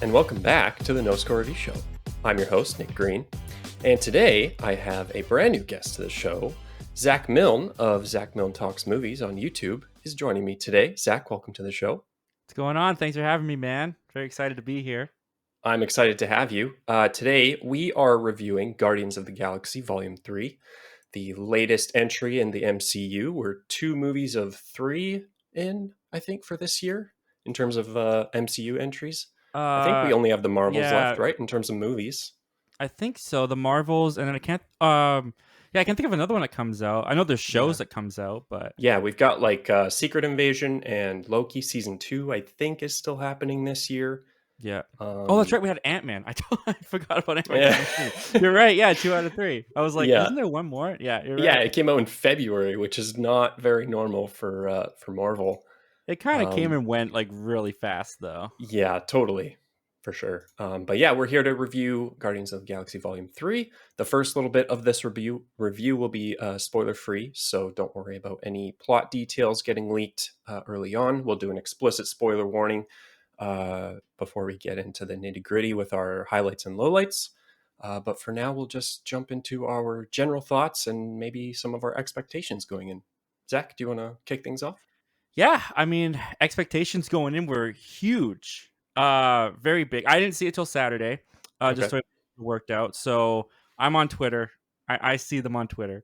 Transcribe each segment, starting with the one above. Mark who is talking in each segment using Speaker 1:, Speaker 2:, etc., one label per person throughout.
Speaker 1: and welcome back to the NoScore Review Show. I'm your host, Nick Green, and today I have a brand new guest to the show. Zach Milne of Zach Milne Talks Movies on YouTube is joining me today. Zach, welcome to the show.
Speaker 2: What's going on? Thanks for having me, man. Very excited to be here.
Speaker 1: I'm excited to have you. Today we are reviewing Guardians of the Galaxy Volume 3, the latest entry in the MCU. We're 2 movies of 3 in, I think, for this year in terms of MCU entries. I think we only have the Marvels left, right, in terms of movies.
Speaker 2: I think so. The Marvels, and then I can't. I can't think of another one that comes out. I know there's shows that comes out, but
Speaker 1: we've got like Secret Invasion and Loki season 2. I think is still happening this year.
Speaker 2: Yeah. That's right. We had Ant-Man. I forgot about Ant-Man. Yeah. You're right. Yeah, 2 out of 3. I was like, isn't there one more? Yeah, you're right.
Speaker 1: Yeah, it came out in February, which is not very normal for Marvel.
Speaker 2: It kind of came and went like really fast, though.
Speaker 1: Yeah, totally. For sure. But yeah, we're here to review Guardians of the Galaxy Volume 3. The first little bit of this review will be spoiler-free, so don't worry about any plot details getting leaked early on. We'll do an explicit spoiler warning before we get into the nitty-gritty with our highlights and lowlights. But for now, we'll just jump into our general thoughts and maybe some of our expectations going in. Zach, do you want to kick things off?
Speaker 2: Yeah, I mean, expectations going in were huge. Very big. I didn't see it till Saturday. Just so it worked out. So I'm on Twitter. I see them on Twitter.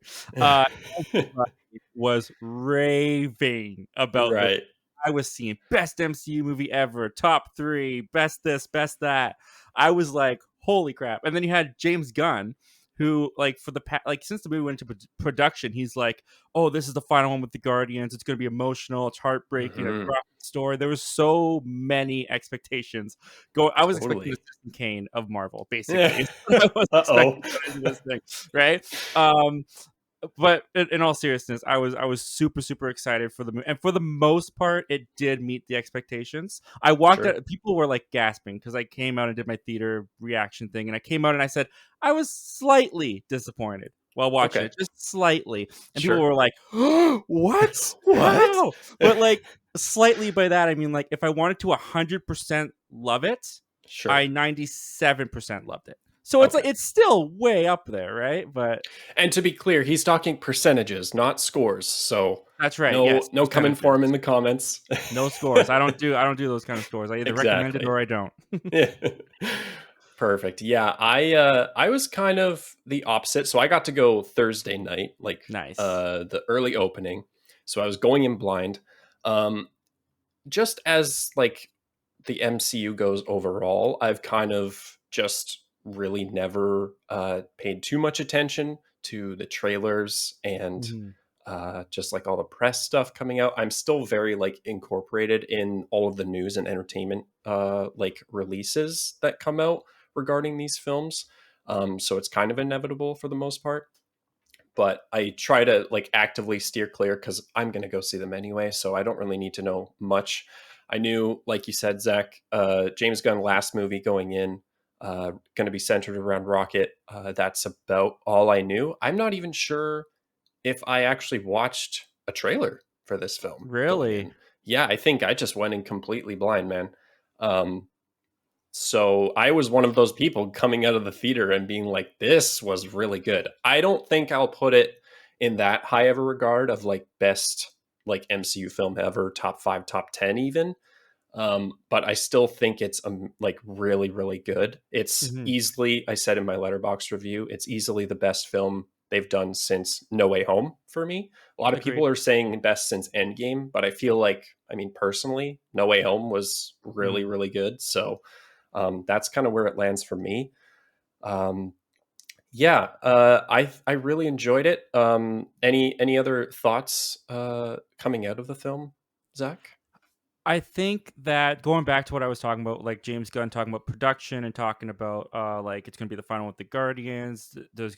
Speaker 2: Was raving about
Speaker 1: right.
Speaker 2: I was seeing best MCU movie ever, top 3, best this, best that. I was like, holy crap! And then you had James Gunn, who like for the since the movie went into production, he's like, oh, this is the final one with the Guardians. It's going to be emotional. It's heartbreaking. A story. There was so many expectations. I was expecting the Citizen Kane of Marvel, basically. I was expecting this thing, right? But in all seriousness, I was super, super excited for the movie, and for the most part, it did meet the expectations. I walked out; people were like gasping because I came out and did my theater reaction thing, and I came out and I said I was slightly disappointed while watching it, just slightly, and people were like, oh, "What? Wow!" But like slightly by that, I mean like if I wanted to 100% love it, I 97% loved it. So it's like it's still way up there, right?
Speaker 1: And to be clear, he's talking percentages, not scores. So
Speaker 2: that's right.
Speaker 1: No coming for him in the comments.
Speaker 2: No scores. I don't do those kind of scores. I either recommend it or I don't.
Speaker 1: Perfect. Yeah, I was kind of the opposite. So I got to go Thursday night, like
Speaker 2: nice.
Speaker 1: The early opening. So I was going in blind. Just as like the MCU goes overall, I've kind of just really never paid too much attention to the trailers and just like all the press stuff coming out. I'm still very like incorporated in all of the news and entertainment like releases that come out regarding these films. So it's kind of inevitable for the most part. But I try to like actively steer clear because I'm going to go see them anyway. So I don't really need to know much. I knew, like you said, Zach, James Gunn last movie going in, going to be centered around Rocket. That's about all I knew. I'm not even sure if I actually watched a trailer for this film.
Speaker 2: Really?
Speaker 1: Yeah, I think I just went in completely blind, man. So I was one of those people coming out of the theater and being like, this was really good. I don't think I'll put it in that high of a regard of like best like MCU film ever, top 5, top 10 even. But I still think it's like really, really good. It's easily, I said in my Letterboxd review, it's easily the best film they've done since No Way Home for me. A lot of people are saying best since Endgame, but I feel like, I mean, personally, No Way Home was really, really good. So that's kind of where it lands for me. I really enjoyed it. Any other thoughts coming out of the film, Zach?
Speaker 2: I think that going back to what I was talking about, like James Gunn talking about production and talking about like it's going to be the final with the Guardians. This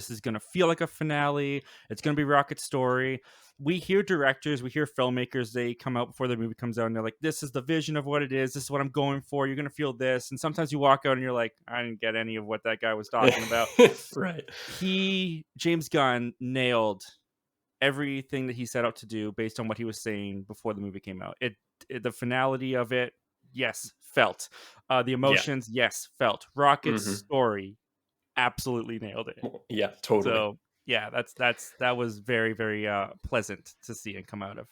Speaker 2: is going to feel like a finale. It's going to be Rocket's story. We hear directors, we hear filmmakers, they come out before the movie comes out and they're like, this is the vision of what it is. This is what I'm going for. You're going to feel this. And sometimes you walk out and you're like, I didn't get any of what that guy was talking about.
Speaker 1: Right.
Speaker 2: James Gunn nailed everything that he set out to do based on what he was saying before the movie came out. The finality of it yes, felt. The
Speaker 1: Yeah.
Speaker 2: emotions, yes, felt. Rocket's
Speaker 1: Hmm.
Speaker 2: story, absolutely nailed it.
Speaker 1: Yeah, totally.
Speaker 2: So yeah, that was very, very pleasant to see and come out of.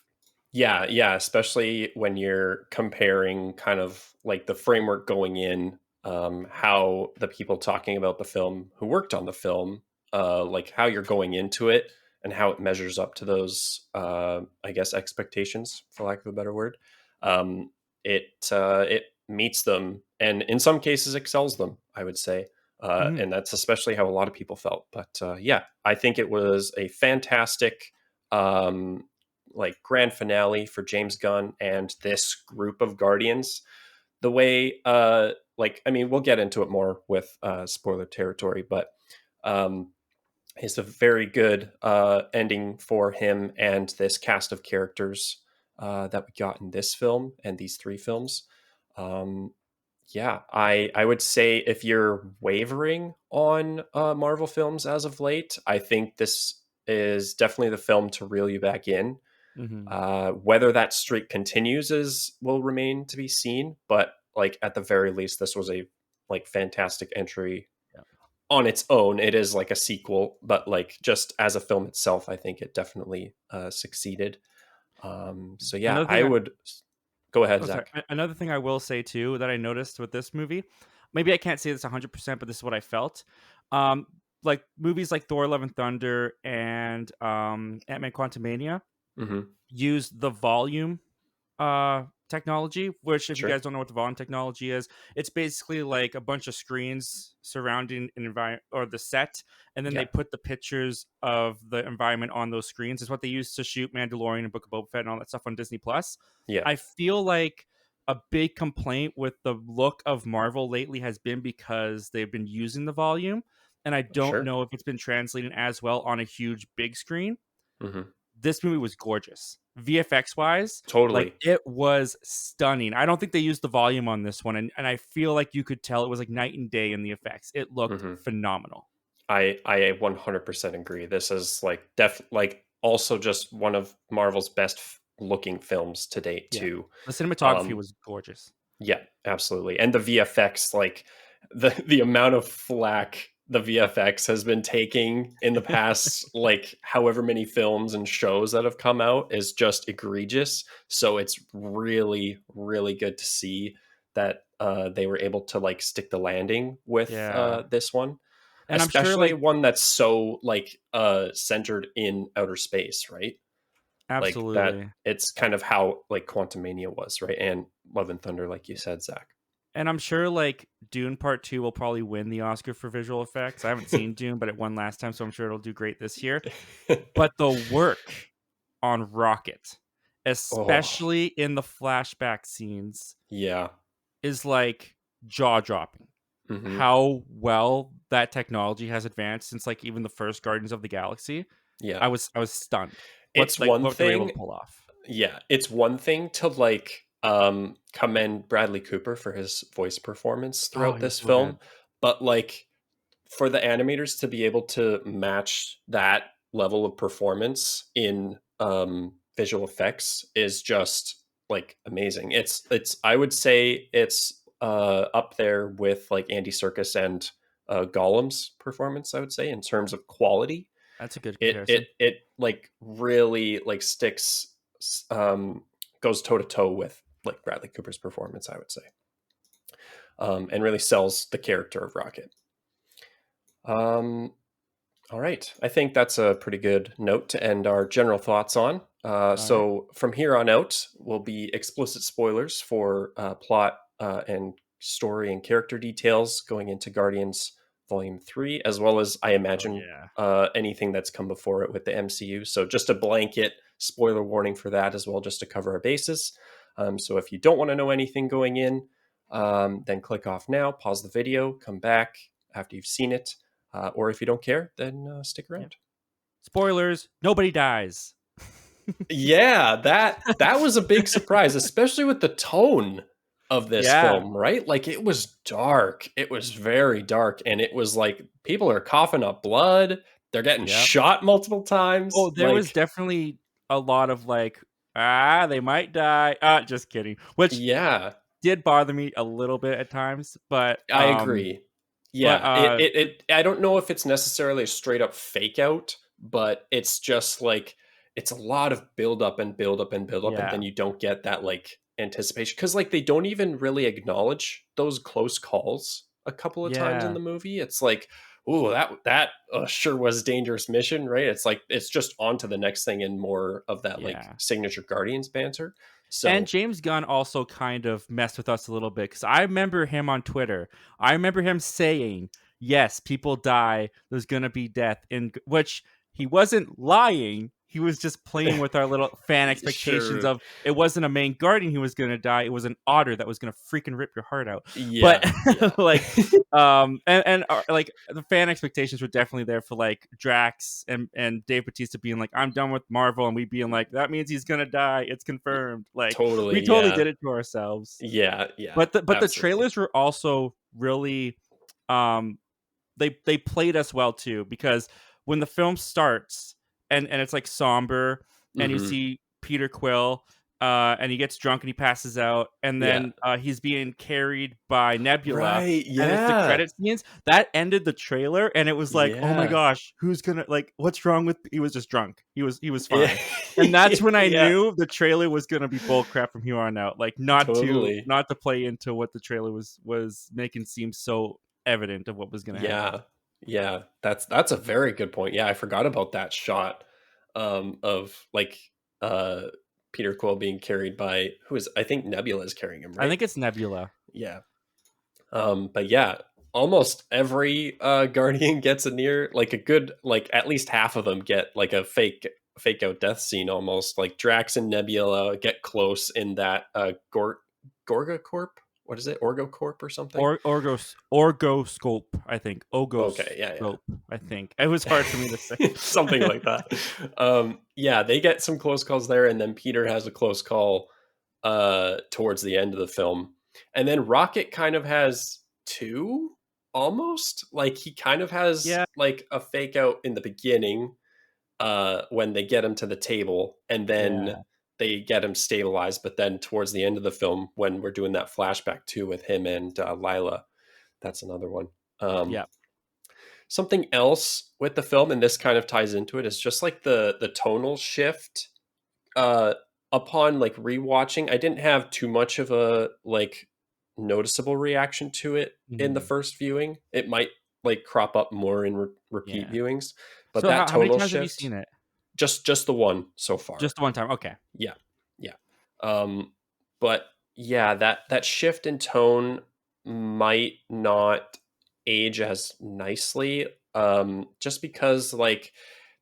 Speaker 1: Yeah, yeah, especially when you're comparing kind of like the framework going in, how the people talking about the film who worked on the film, like how you're going into it and how it measures up to those, I guess, expectations, for lack of a better word. Um, it meets them, and in some cases excels them, I would say,
Speaker 2: Mhm.
Speaker 1: and that's especially how a lot of people felt. But yeah, I think it was a fantastic. Like grand finale for James Gunn and this group of Guardians. The way like I mean we'll get into it more with spoiler territory, but um it's a very good ending for him and this cast of characters that we got in this film and these three films. Um, yeah, I would say if you're wavering on Marvel films as of late, I think this is definitely the film to reel you back in.
Speaker 2: Mhm.
Speaker 1: Whether that streak continues is will remain to be seen, but like at the very least, this was a like fantastic entry
Speaker 2: Yeah.
Speaker 1: on its own. It is like a sequel, but like just as a film itself, I think it definitely succeeded. So yeah,
Speaker 2: Another thing
Speaker 1: I would go ahead,
Speaker 2: Oh, sorry.
Speaker 1: Zach.
Speaker 2: Another thing I will say too that I noticed with this movie, maybe I can't say this 100%, but this is what I felt. Um, like movies like Thor: Love and Thunder and Ant-Man: Quantumania
Speaker 1: Hmm.
Speaker 2: use the volume technology, which if you
Speaker 1: Sure.
Speaker 2: guys don't know what the volume technology is, it's basically like a bunch of screens surrounding an environment or the set, and then they
Speaker 1: Yeah.
Speaker 2: put the pictures of the environment on those screens. It's what they used to shoot Mandalorian and Book of Boba Fett and all that stuff on Disney Plus.
Speaker 1: Yeah.
Speaker 2: I feel like a big complaint with the look of Marvel lately has been because they've been using the volume, and I don't
Speaker 1: Sure.
Speaker 2: know if it's been translating as well on a huge big screen.
Speaker 1: Hmm.
Speaker 2: This movie was gorgeous. VFX wise, like
Speaker 1: Totally.
Speaker 2: it was stunning. I don't think they used the volume on this one, and I feel like you could tell it was like night and day in the effects. It looked
Speaker 1: Hmm.
Speaker 2: phenomenal.
Speaker 1: I 100% agree. This is like like also just one of Marvel's best looking films to date
Speaker 2: Yeah.
Speaker 1: too.
Speaker 2: The cinematography
Speaker 1: Um,
Speaker 2: was gorgeous.
Speaker 1: Yeah, absolutely. And the VFX, like the amount of flack the VFX has been taking in the past, like however many films and shows that have come out is just egregious. So it's really, really good to see that they were able to like stick the landing with
Speaker 2: Yeah.
Speaker 1: this one,
Speaker 2: And I'm sure
Speaker 1: especially
Speaker 2: like
Speaker 1: one that's so like centered in outer space, right? Like that
Speaker 2: absolutely.
Speaker 1: it's kind of how like Quantumania was, right? And Love and Thunder, like you said, Zach.
Speaker 2: And I'm sure like Dune Part 2 will probably win the Oscar for visual effects. I haven't seen Dune, but it won last time, so I'm sure it'll do great this year. But the work on Rocket,
Speaker 1: Oh,
Speaker 2: especially in the flashback scenes,
Speaker 1: yeah.
Speaker 2: is like jaw dropping.
Speaker 1: Hmm.
Speaker 2: How well that technology has advanced since like even the first Guardians of the Galaxy.
Speaker 1: Yeah.
Speaker 2: I was stunned.
Speaker 1: It's one
Speaker 2: What they were able
Speaker 1: thing,
Speaker 2: to pull off.
Speaker 1: yeah, it's one thing to like commend Bradley Cooper for his voice performance
Speaker 2: Oh,
Speaker 1: throughout
Speaker 2: he was
Speaker 1: this
Speaker 2: so good.
Speaker 1: film, but like for the animators to be able to match that level of performance in visual effects is just like amazing. It's I would say it's up there with like Andy Serkis and Gollum's performance, I would say, in terms of quality.
Speaker 2: That's a good
Speaker 1: It
Speaker 2: comparison.
Speaker 1: like really like sticks um goes toe to toe with like Bradley Cooper's performance, I would say. And really sells the character of Rocket. Um, all right. I think that's a pretty good note to end our general thoughts on.
Speaker 2: All right.
Speaker 1: So from here on out, will be explicit spoilers for plot and story and character details going into Guardians Volume 3, as well as, I
Speaker 2: Oh
Speaker 1: imagine,
Speaker 2: yeah.
Speaker 1: anything that's come before it with the MCU. So just a blanket spoiler warning for that as well, just to cover our bases. So if you don't want to know anything going in, then click off now, pause the video, come back after you've seen it, or if you don't care, then stick
Speaker 2: Yeah.
Speaker 1: around.
Speaker 2: Spoilers, nobody dies.
Speaker 1: Yeah, that was a big surprise, especially with the tone of this
Speaker 2: Yeah.
Speaker 1: film, right? Like it was dark. It was very dark, and it was like people are coughing up blood. They're getting
Speaker 2: Yep.
Speaker 1: shot multiple
Speaker 2: Oh,
Speaker 1: times.
Speaker 2: there was
Speaker 1: Like,
Speaker 2: definitely a lot of like, they might die. Just kidding. Which
Speaker 1: yeah.
Speaker 2: did bother me a little bit at times, but
Speaker 1: I agree.
Speaker 2: but
Speaker 1: Yeah, it I don't know if it's necessarily a straight up fake out, but it's just like it's a lot of build up and build up and build up, and
Speaker 2: yeah,
Speaker 1: then you don't get that like anticipation because like they don't even really acknowledge those close calls a couple of times in
Speaker 2: yeah,
Speaker 1: the movie. It's like, oh, that sure was dangerous mission, right? It's like it's just on to the next thing and more of that like
Speaker 2: yeah.
Speaker 1: signature Guardians banter.
Speaker 2: And
Speaker 1: So
Speaker 2: James Gunn also kind of messed with us a little bit because I remember him on Twitter. I remember him saying, "Yes, people die. There's gonna be death," in which he wasn't lying. He was just playing with our little fan expectations
Speaker 1: sure,
Speaker 2: of it wasn't a main guardian who was gonna die. It was an otter that was gonna freaking rip your heart out. But
Speaker 1: yeah, yeah.
Speaker 2: like, and like the fan expectations were definitely there for like Drax and Dave Bautista being like, "I'm done with Marvel," and we being like, "That means he's gonna die. It's confirmed." Like we
Speaker 1: Totally,
Speaker 2: totally
Speaker 1: yeah.
Speaker 2: did it to ourselves.
Speaker 1: Yeah, yeah,
Speaker 2: But the
Speaker 1: absolutely.
Speaker 2: trailers were also really um they played us well too because when the film starts and it's like somber and you
Speaker 1: Mhm.
Speaker 2: see Peter Quill and he gets drunk and he passes out and
Speaker 1: Yeah.
Speaker 2: then he's being carried by Nebula
Speaker 1: Right,
Speaker 2: and it's the
Speaker 1: yeah.
Speaker 2: credit scenes that ended the trailer and it was like, oh my
Speaker 1: Yeah.
Speaker 2: gosh, who's gonna like what's wrong with he was just drunk, he was
Speaker 1: Yeah.
Speaker 2: fine. And that's when I
Speaker 1: Yeah,
Speaker 2: knew the trailer was gonna be bull crap from here on out, like
Speaker 1: totally.
Speaker 2: not to play into what the trailer was making seem so evident of what was gonna happen.
Speaker 1: Yeah. Yeah, that's a very good point. Yeah, I forgot about that shot, of, like, uh, Peter Quill being carried by who is I think Nebula is carrying him,
Speaker 2: I
Speaker 1: right?
Speaker 2: think it's Nebula.
Speaker 1: Yeah. But yeah, almost every guardian gets a near like a good like at least half of them get like a fake out death scene almost. Like Drax and Nebula get close in that Gorga Corp. What is it? Orgo Corp or something?
Speaker 2: Orgoscope, I think.
Speaker 1: Okay, yeah,
Speaker 2: Ogoscope, I think. It was hard for me to say.
Speaker 1: yeah. Something like that. Yeah, they get some close calls there, and then Peter has a close call towards the end of the film. And then Rocket kind of has two almost. Like he kind of has
Speaker 2: Yeah,
Speaker 1: like a fake out in the beginning when they get him to the table and then
Speaker 2: yeah,
Speaker 1: they get him stabilized, but then towards the end of the film when we're doing that flashback too with him and Lila, that's another one. Um
Speaker 2: yeah.
Speaker 1: Something else with the film, and this kind of ties into it, is just like the tonal shift uh upon like rewatching. I didn't have too much of a like noticeable reaction to it in the
Speaker 2: Mhm.
Speaker 1: first viewing. It might like crop up more in repeat
Speaker 2: Yeah.
Speaker 1: viewings, but
Speaker 2: So
Speaker 1: that
Speaker 2: how many
Speaker 1: tonal
Speaker 2: times have you
Speaker 1: shift,
Speaker 2: seen it?
Speaker 1: just the one so far.
Speaker 2: Just the one time. Okay.
Speaker 1: Yeah. Yeah. Um but yeah, that shift in tone might not age as nicely just because like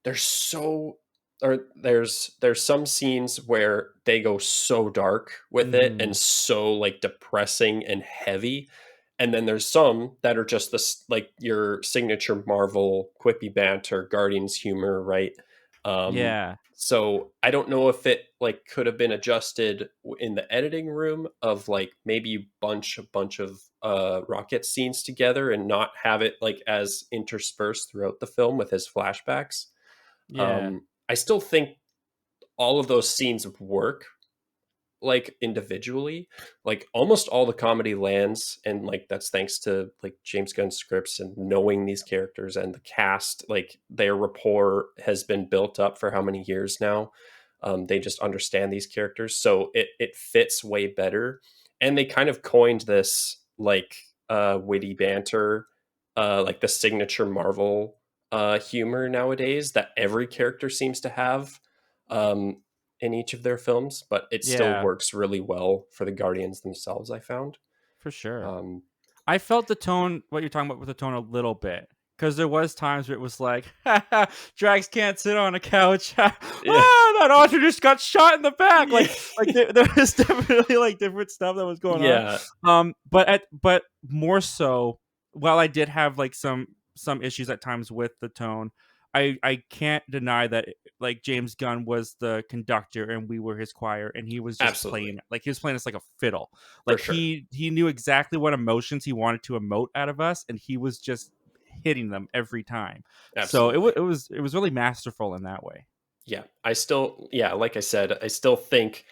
Speaker 1: there's so or there's some scenes where they go so dark with it and
Speaker 2: Mhm.
Speaker 1: so like depressing and heavy, and then there's some that are just this like your signature Marvel quippy banter Guardians humor, right? um
Speaker 2: Yeah.
Speaker 1: so I don't know if it like could have been adjusted in the editing room of like maybe a bunch of Rocket scenes together and not have it like as interspersed throughout the film with his flashbacks.
Speaker 2: Yeah.
Speaker 1: I still think all of those scenes work like individually. Like almost all the comedy lands, and like that's thanks to like James Gunn scripts and knowing these characters and the cast. Like their rapport has been built up for how many years now. They just understand these characters, so it fits way better. And they kind of coined this like witty banter, like the signature Marvel humor nowadays that every character seems to have. Um, in each of their films, but it still
Speaker 2: Yeah.
Speaker 1: works really well for the Guardians themselves, I found.
Speaker 2: For sure.
Speaker 1: Um,
Speaker 2: I felt the tone, what you're talking about with the tone a little bit. Because there was times where it was like, Drax can't sit on a couch.
Speaker 1: yeah,
Speaker 2: That author just got shot in the back.
Speaker 1: yeah,
Speaker 2: Like there was definitely like different stuff that was going on.
Speaker 1: yeah,
Speaker 2: But more so, while I did have like some issues at times with the tone, I can't deny that like James Gunn was the conductor and we were his choir and he was just
Speaker 1: absolutely,
Speaker 2: playing like he was playing us like a fiddle.
Speaker 1: for
Speaker 2: Like
Speaker 1: sure,
Speaker 2: he knew exactly what emotions he wanted to emote out of us, and he was just hitting them every time. So
Speaker 1: absolutely.
Speaker 2: it was really masterful in that way.
Speaker 1: Yeah, I still, yeah, like I said, I still think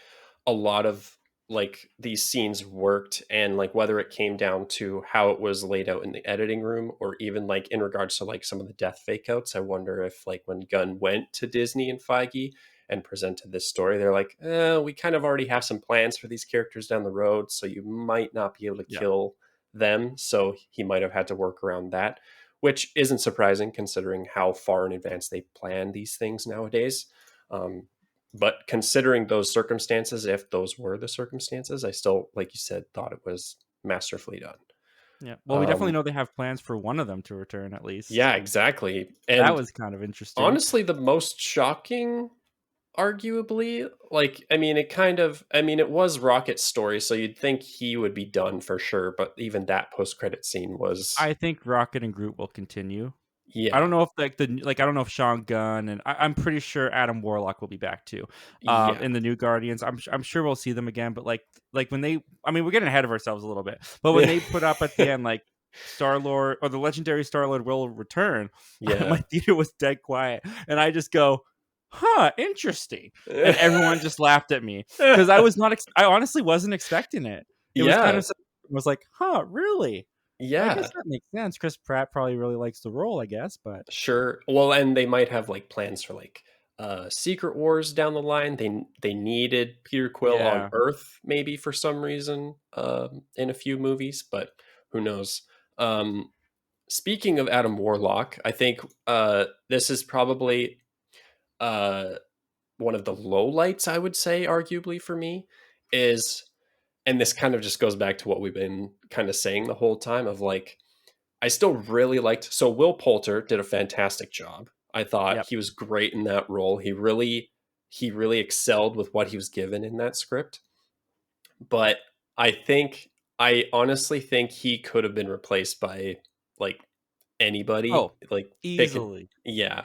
Speaker 1: a lot of like these scenes worked, and like whether it came down to how it was laid out in the editing room, or even like in regards to like some of the death fake outs. I wonder if like when Gunn went to Disney and Feige and presented this story, they're like, we kind of already have some plans for these characters down the road, so you might not be able to
Speaker 2: Yeah.
Speaker 1: kill them. So he might have had to work around that, which isn't surprising considering how far in advance they plan these things nowadays. Um, but considering those circumstances, if those were the circumstances, I still, like you said, thought it was masterfully done.
Speaker 2: Yeah. Well, we definitely
Speaker 1: Um,
Speaker 2: know they have plans for one of them to return at least.
Speaker 1: yeah, exactly.
Speaker 2: That
Speaker 1: And
Speaker 2: was kind of interesting.
Speaker 1: honestly, the most shocking, arguably, like, I mean, it was Rocket's story, so you'd think he would be done for sure. But even that post credit scene was,
Speaker 2: I think Rocket and Groot will continue. I don't
Speaker 1: yeah,
Speaker 2: know if I don't know if Sean Gunn and I'm pretty sure Adam Warlock will be back too.
Speaker 1: yeah,
Speaker 2: In the new Guardians, I'm sure we'll see them again. But like when they, I mean, we're getting ahead of ourselves a little bit. But when they put up at the end like Star Lord or the legendary Star Lord will return, my
Speaker 1: yeah.
Speaker 2: theater was dead quiet, and I just go, "Huh, interesting," and everyone just laughed at me because I was not. I honestly wasn't expecting it. It was kind
Speaker 1: Yeah,
Speaker 2: of was like, "Huh, really?" I guess
Speaker 1: yeah.
Speaker 2: that makes sense. Chris Pratt probably really likes the role, I guess, but
Speaker 1: Sure. Well, and they might have like plans for like Secret Wars down the line. They needed Peter Quill on
Speaker 2: yeah.
Speaker 1: Earth maybe for some reason in a few movies, but who knows. Um Speaking of Adam Warlock, I think this is probably uh one of the lowlights, I would say, arguably for me, is, and this kind of just goes back to what we've been kind of saying the whole time of like, I still really liked, so Will Poulter did a fantastic job. I thought
Speaker 2: Yep.
Speaker 1: he was great in that role. He really excelled with what he was given in that script. But I honestly think he could have been replaced by like anybody.
Speaker 2: Oh,
Speaker 1: Like they could,
Speaker 2: easily.
Speaker 1: yeah.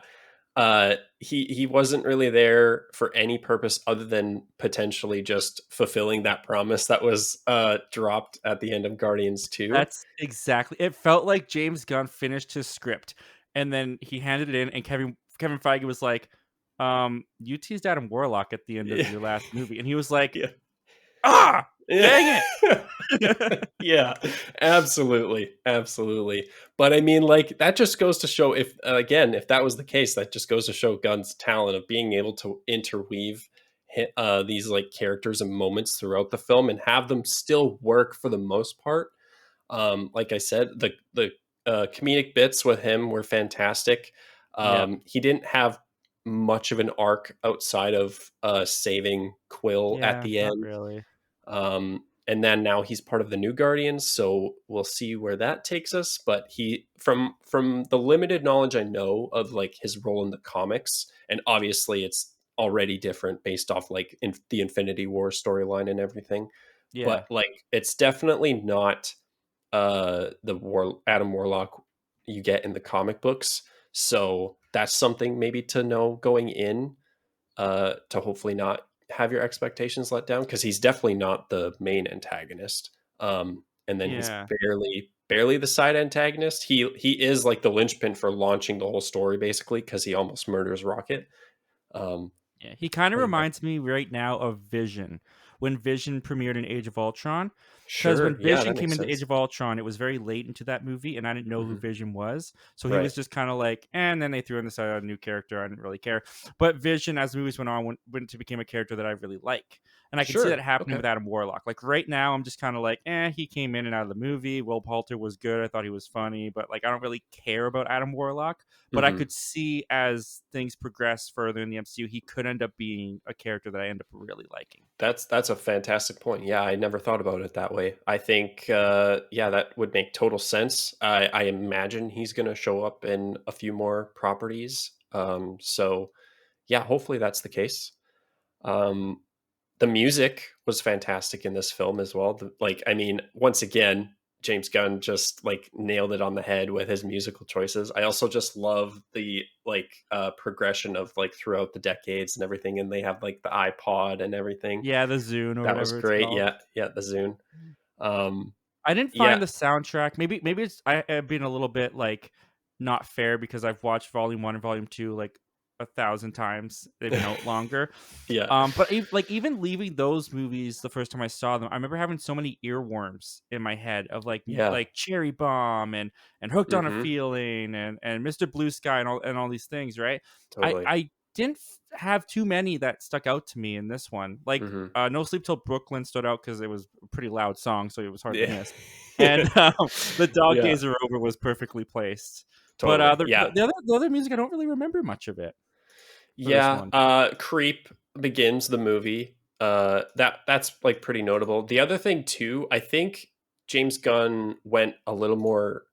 Speaker 1: He wasn't really there for any purpose other than potentially just fulfilling that promise that was dropped at the end of Guardians 2.
Speaker 2: That's exactly it felt like James Gunn finished his script, and then he handed it in, and Kevin Feige was like, "You teased Adam Warlock at the end of
Speaker 1: Yeah.
Speaker 2: your last movie," and he was like,
Speaker 1: Yeah.
Speaker 2: "Ah, dang
Speaker 1: Yeah.
Speaker 2: it!"
Speaker 1: Yeah, absolutely, absolutely. But I mean, like, that just goes to show, if again, if that was the case, that just goes to show Gunn's talent of being able to interweave these like characters and moments throughout the film and have them still work for the most part. Like I said, the comedic bits with him were fantastic.
Speaker 2: Yep.
Speaker 1: He didn't have much of an arc outside of saving Quill at
Speaker 2: Yeah,
Speaker 1: the
Speaker 2: not
Speaker 1: end.
Speaker 2: really.
Speaker 1: And then now he's part of the new Guardians, so we'll see where that takes us. But he, from the limited knowledge I know of like his role in the comics, and obviously it's already different based off like the Infinity War storyline and everything.
Speaker 2: Yeah.
Speaker 1: But like it's definitely not the Adam Warlock you get in the comic books. So that's something maybe to know going in, to hopefully not have your expectations let down, because he's definitely not the main antagonist. And then he's
Speaker 2: Yeah.
Speaker 1: barely the side antagonist. He is like the linchpin for launching the whole story basically, because he almost murders Rocket. Um,
Speaker 2: Yeah, he kind of
Speaker 1: but yeah,
Speaker 2: reminds me right now of Vision when Vision premiered in Age of Ultron. Because when
Speaker 1: sure, yeah,
Speaker 2: Vision
Speaker 1: that
Speaker 2: came
Speaker 1: makes
Speaker 2: into Age
Speaker 1: sense.
Speaker 2: of Ultron, it was very late into that movie, and I didn't know who
Speaker 1: Hmm.
Speaker 2: Vision was. So he
Speaker 1: Right,
Speaker 2: was just kind of like, and then they threw in this new character. I didn't really care. But Vision, as movies went on, went to become a character that I really like. And I can see that
Speaker 1: sure,
Speaker 2: happening
Speaker 1: okay.
Speaker 2: with Adam Warlock. Like right now, I'm just kind of like, he came in and out of the movie. Will Poulter was good. I thought he was funny, but like I don't really care about Adam Warlock. But I
Speaker 1: Hmm.
Speaker 2: could see as things progress further in the MCU, he could end up being a character that I end up really liking.
Speaker 1: That's a fantastic point. Yeah, I never thought about it that way. I think, yeah, that would make total sense. I imagine he's going to show up in a few more properties. So yeah, hopefully that's the case. Um, the music was fantastic in this film as well. Like, I mean, once again, James Gunn just like nailed it on the head with his musical choices. I also just love the like progression of like throughout the decades and everything, and they have like the iPod and everything.
Speaker 2: Yeah, the Zune or
Speaker 1: That was
Speaker 2: whatever it's
Speaker 1: great.
Speaker 2: called.
Speaker 1: Yeah, yeah, the Zune. Um,
Speaker 2: I didn't
Speaker 1: yeah,
Speaker 2: find the soundtrack. Maybe it's I have been a little bit like not fair because I've watched Volume 1 and Volume 2 like 1,000 times. They've been out longer.
Speaker 1: Yeah.
Speaker 2: But even leaving those movies the first time I saw them, I remember having so many earworms in my head of
Speaker 1: Yeah.
Speaker 2: like Cherry Bomb and Hooked on a
Speaker 1: Mhm.
Speaker 2: Feeling and Mr. Blue Sky and all these things, right?
Speaker 1: Totally.
Speaker 2: I didn't have too many that stuck out to me in this one. Like
Speaker 1: Mhm.
Speaker 2: No Sleep Till Brooklyn stood out because it was a pretty loud song, so it was hard to
Speaker 1: Yeah.
Speaker 2: miss. And The Dog
Speaker 1: Yeah.
Speaker 2: Days Are Over was perfectly placed. But
Speaker 1: Totally. Yeah.
Speaker 2: the other music, I don't really remember much of it for this
Speaker 1: Yeah,
Speaker 2: one.
Speaker 1: Creep begins the movie. That's like pretty notable. The other thing too, I think James Gunn went a little more.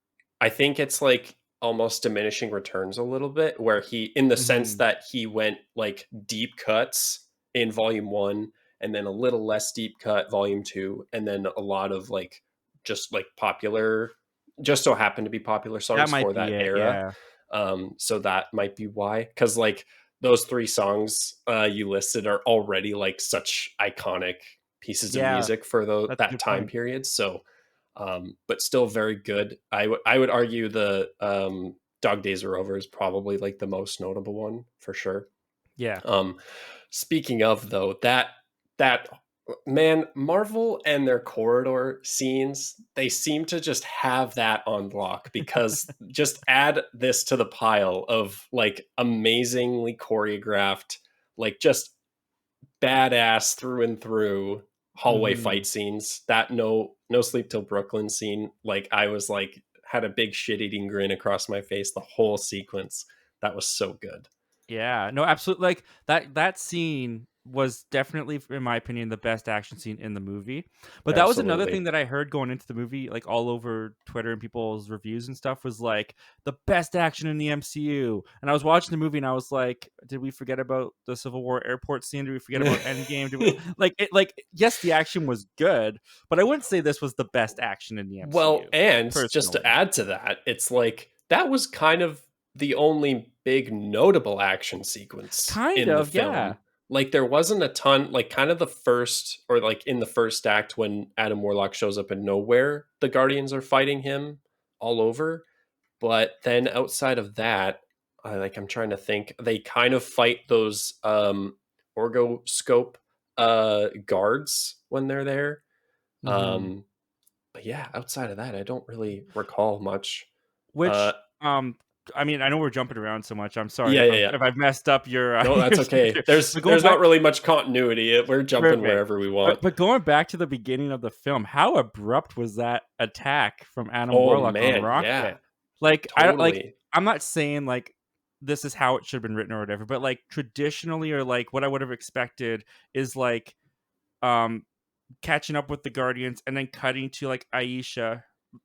Speaker 1: I think it's like almost diminishing returns a little bit, where he, in the sense
Speaker 2: Hmm.
Speaker 1: that he went like deep cuts in volume one, and then a little less deep cut volume two, and then a lot of like just like popular, just so happened to be popular
Speaker 2: That
Speaker 1: songs
Speaker 2: might
Speaker 1: for
Speaker 2: be
Speaker 1: that
Speaker 2: it.
Speaker 1: era.
Speaker 2: Yeah.
Speaker 1: So that might be why, because like those three songs you listed are already like such iconic pieces of
Speaker 2: Yeah.
Speaker 1: music for
Speaker 2: That's a
Speaker 1: that
Speaker 2: good
Speaker 1: time
Speaker 2: point.
Speaker 1: period. So, but still very good. I would argue the Dog Days Are Over is probably like the most notable one for sure.
Speaker 2: Yeah.
Speaker 1: Um, Speaking of though, that man, Marvel and their corridor scenes, they seem to just have that on lock, because just add this to the pile of like amazingly choreographed, like just badass through and through hallway
Speaker 2: Hmm.
Speaker 1: fight scenes. That no Sleep Till Brooklyn scene, like I was like had a big shit eating grin across my face the whole sequence. That was so good.
Speaker 2: Yeah, no, absolutely. Like that scene was definitely, in my opinion, the best action scene in the movie. But that was another thing
Speaker 1: Absolutely.
Speaker 2: that I heard going into the movie, like all over Twitter and people's reviews and stuff, was like the best action in the MCU. And I was watching the movie and I was like, did we forget about the Civil War airport scene? Did we forget about Endgame? Did we like it? Like, yes, the action was good, but I wouldn't say this was the best action in the
Speaker 1: Well,
Speaker 2: MCU
Speaker 1: and just to
Speaker 2: personally.
Speaker 1: add to that, it's like that was kind of the only big notable action sequence
Speaker 2: Kind
Speaker 1: in the
Speaker 2: of, yeah.
Speaker 1: film. Like there wasn't a ton, like kind of the first, or like in the first act when Adam Warlock shows up in nowhere, the Guardians are fighting him all over. But then outside of that, I'm trying to think, they kind of fight those orgoscope guards when they're there.
Speaker 2: Hmm.
Speaker 1: Um but yeah, outside of that, I don't really recall much. Uh,
Speaker 2: Which, I mean, I know we're jumping around so much. I'm sorry
Speaker 1: yeah,
Speaker 2: if
Speaker 1: yeah, yeah.
Speaker 2: I've messed up your
Speaker 1: No,
Speaker 2: your
Speaker 1: that's okay.
Speaker 2: scripture. But going
Speaker 1: There's not
Speaker 2: back,
Speaker 1: really much continuity. We're jumping
Speaker 2: perfect.
Speaker 1: wherever we want.
Speaker 2: But going back to the beginning of the film, how abrupt was that attack from Adam
Speaker 1: Oh
Speaker 2: Warlock on
Speaker 1: man, yeah,
Speaker 2: Rocket? Like,
Speaker 1: totally.
Speaker 2: I'm not saying like this is how it should have been written or whatever, but like traditionally, or like what I would have expected is like um catching up with the Guardians and then cutting to like Aisha.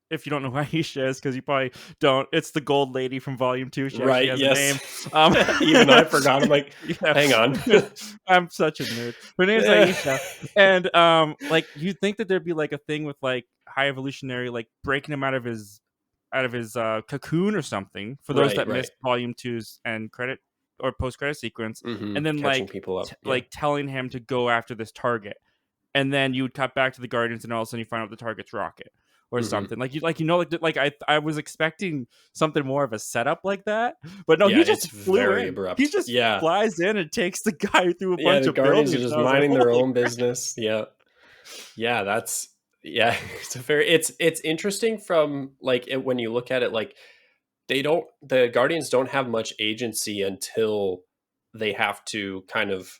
Speaker 2: If you don't know who Aisha is, because you probably don't, it's the gold lady from Volume 2. She actually
Speaker 1: Right?
Speaker 2: has a
Speaker 1: Yes.
Speaker 2: name. Um,
Speaker 1: Even I forgot. I'm like,
Speaker 2: yeah,
Speaker 1: hang on.
Speaker 2: I'm such a nerd. Her name's Aisha, and like you'd think that there'd be like a thing with like High Evolutionary, like breaking him out of his cocoon or something. For those
Speaker 1: Right,
Speaker 2: that
Speaker 1: right.
Speaker 2: missed Volume Two's end credit or post credit sequence, and then
Speaker 1: Catching
Speaker 2: like
Speaker 1: people up. Yeah.
Speaker 2: like telling him to go after this target, and then you would cut back to the Guardians, and all of a sudden you find out the target's Rocket or
Speaker 1: hmm
Speaker 2: something. I was expecting something more of a setup like that, but no,
Speaker 1: Yeah,
Speaker 2: he just
Speaker 1: it's
Speaker 2: flew
Speaker 1: very
Speaker 2: in. He
Speaker 1: abrupt.
Speaker 2: just
Speaker 1: Yeah,
Speaker 2: flies in and takes the guy through a
Speaker 1: yeah.
Speaker 2: bunch
Speaker 1: The
Speaker 2: of
Speaker 1: Guardians are
Speaker 2: buildings,
Speaker 1: just
Speaker 2: and I was like,
Speaker 1: minding their
Speaker 2: "Holy
Speaker 1: own
Speaker 2: crap!"
Speaker 1: business. Yeah. Yeah, that's yeah, it's a very it's interesting from like when you look at it, like the Guardians don't have much agency until they have to kind of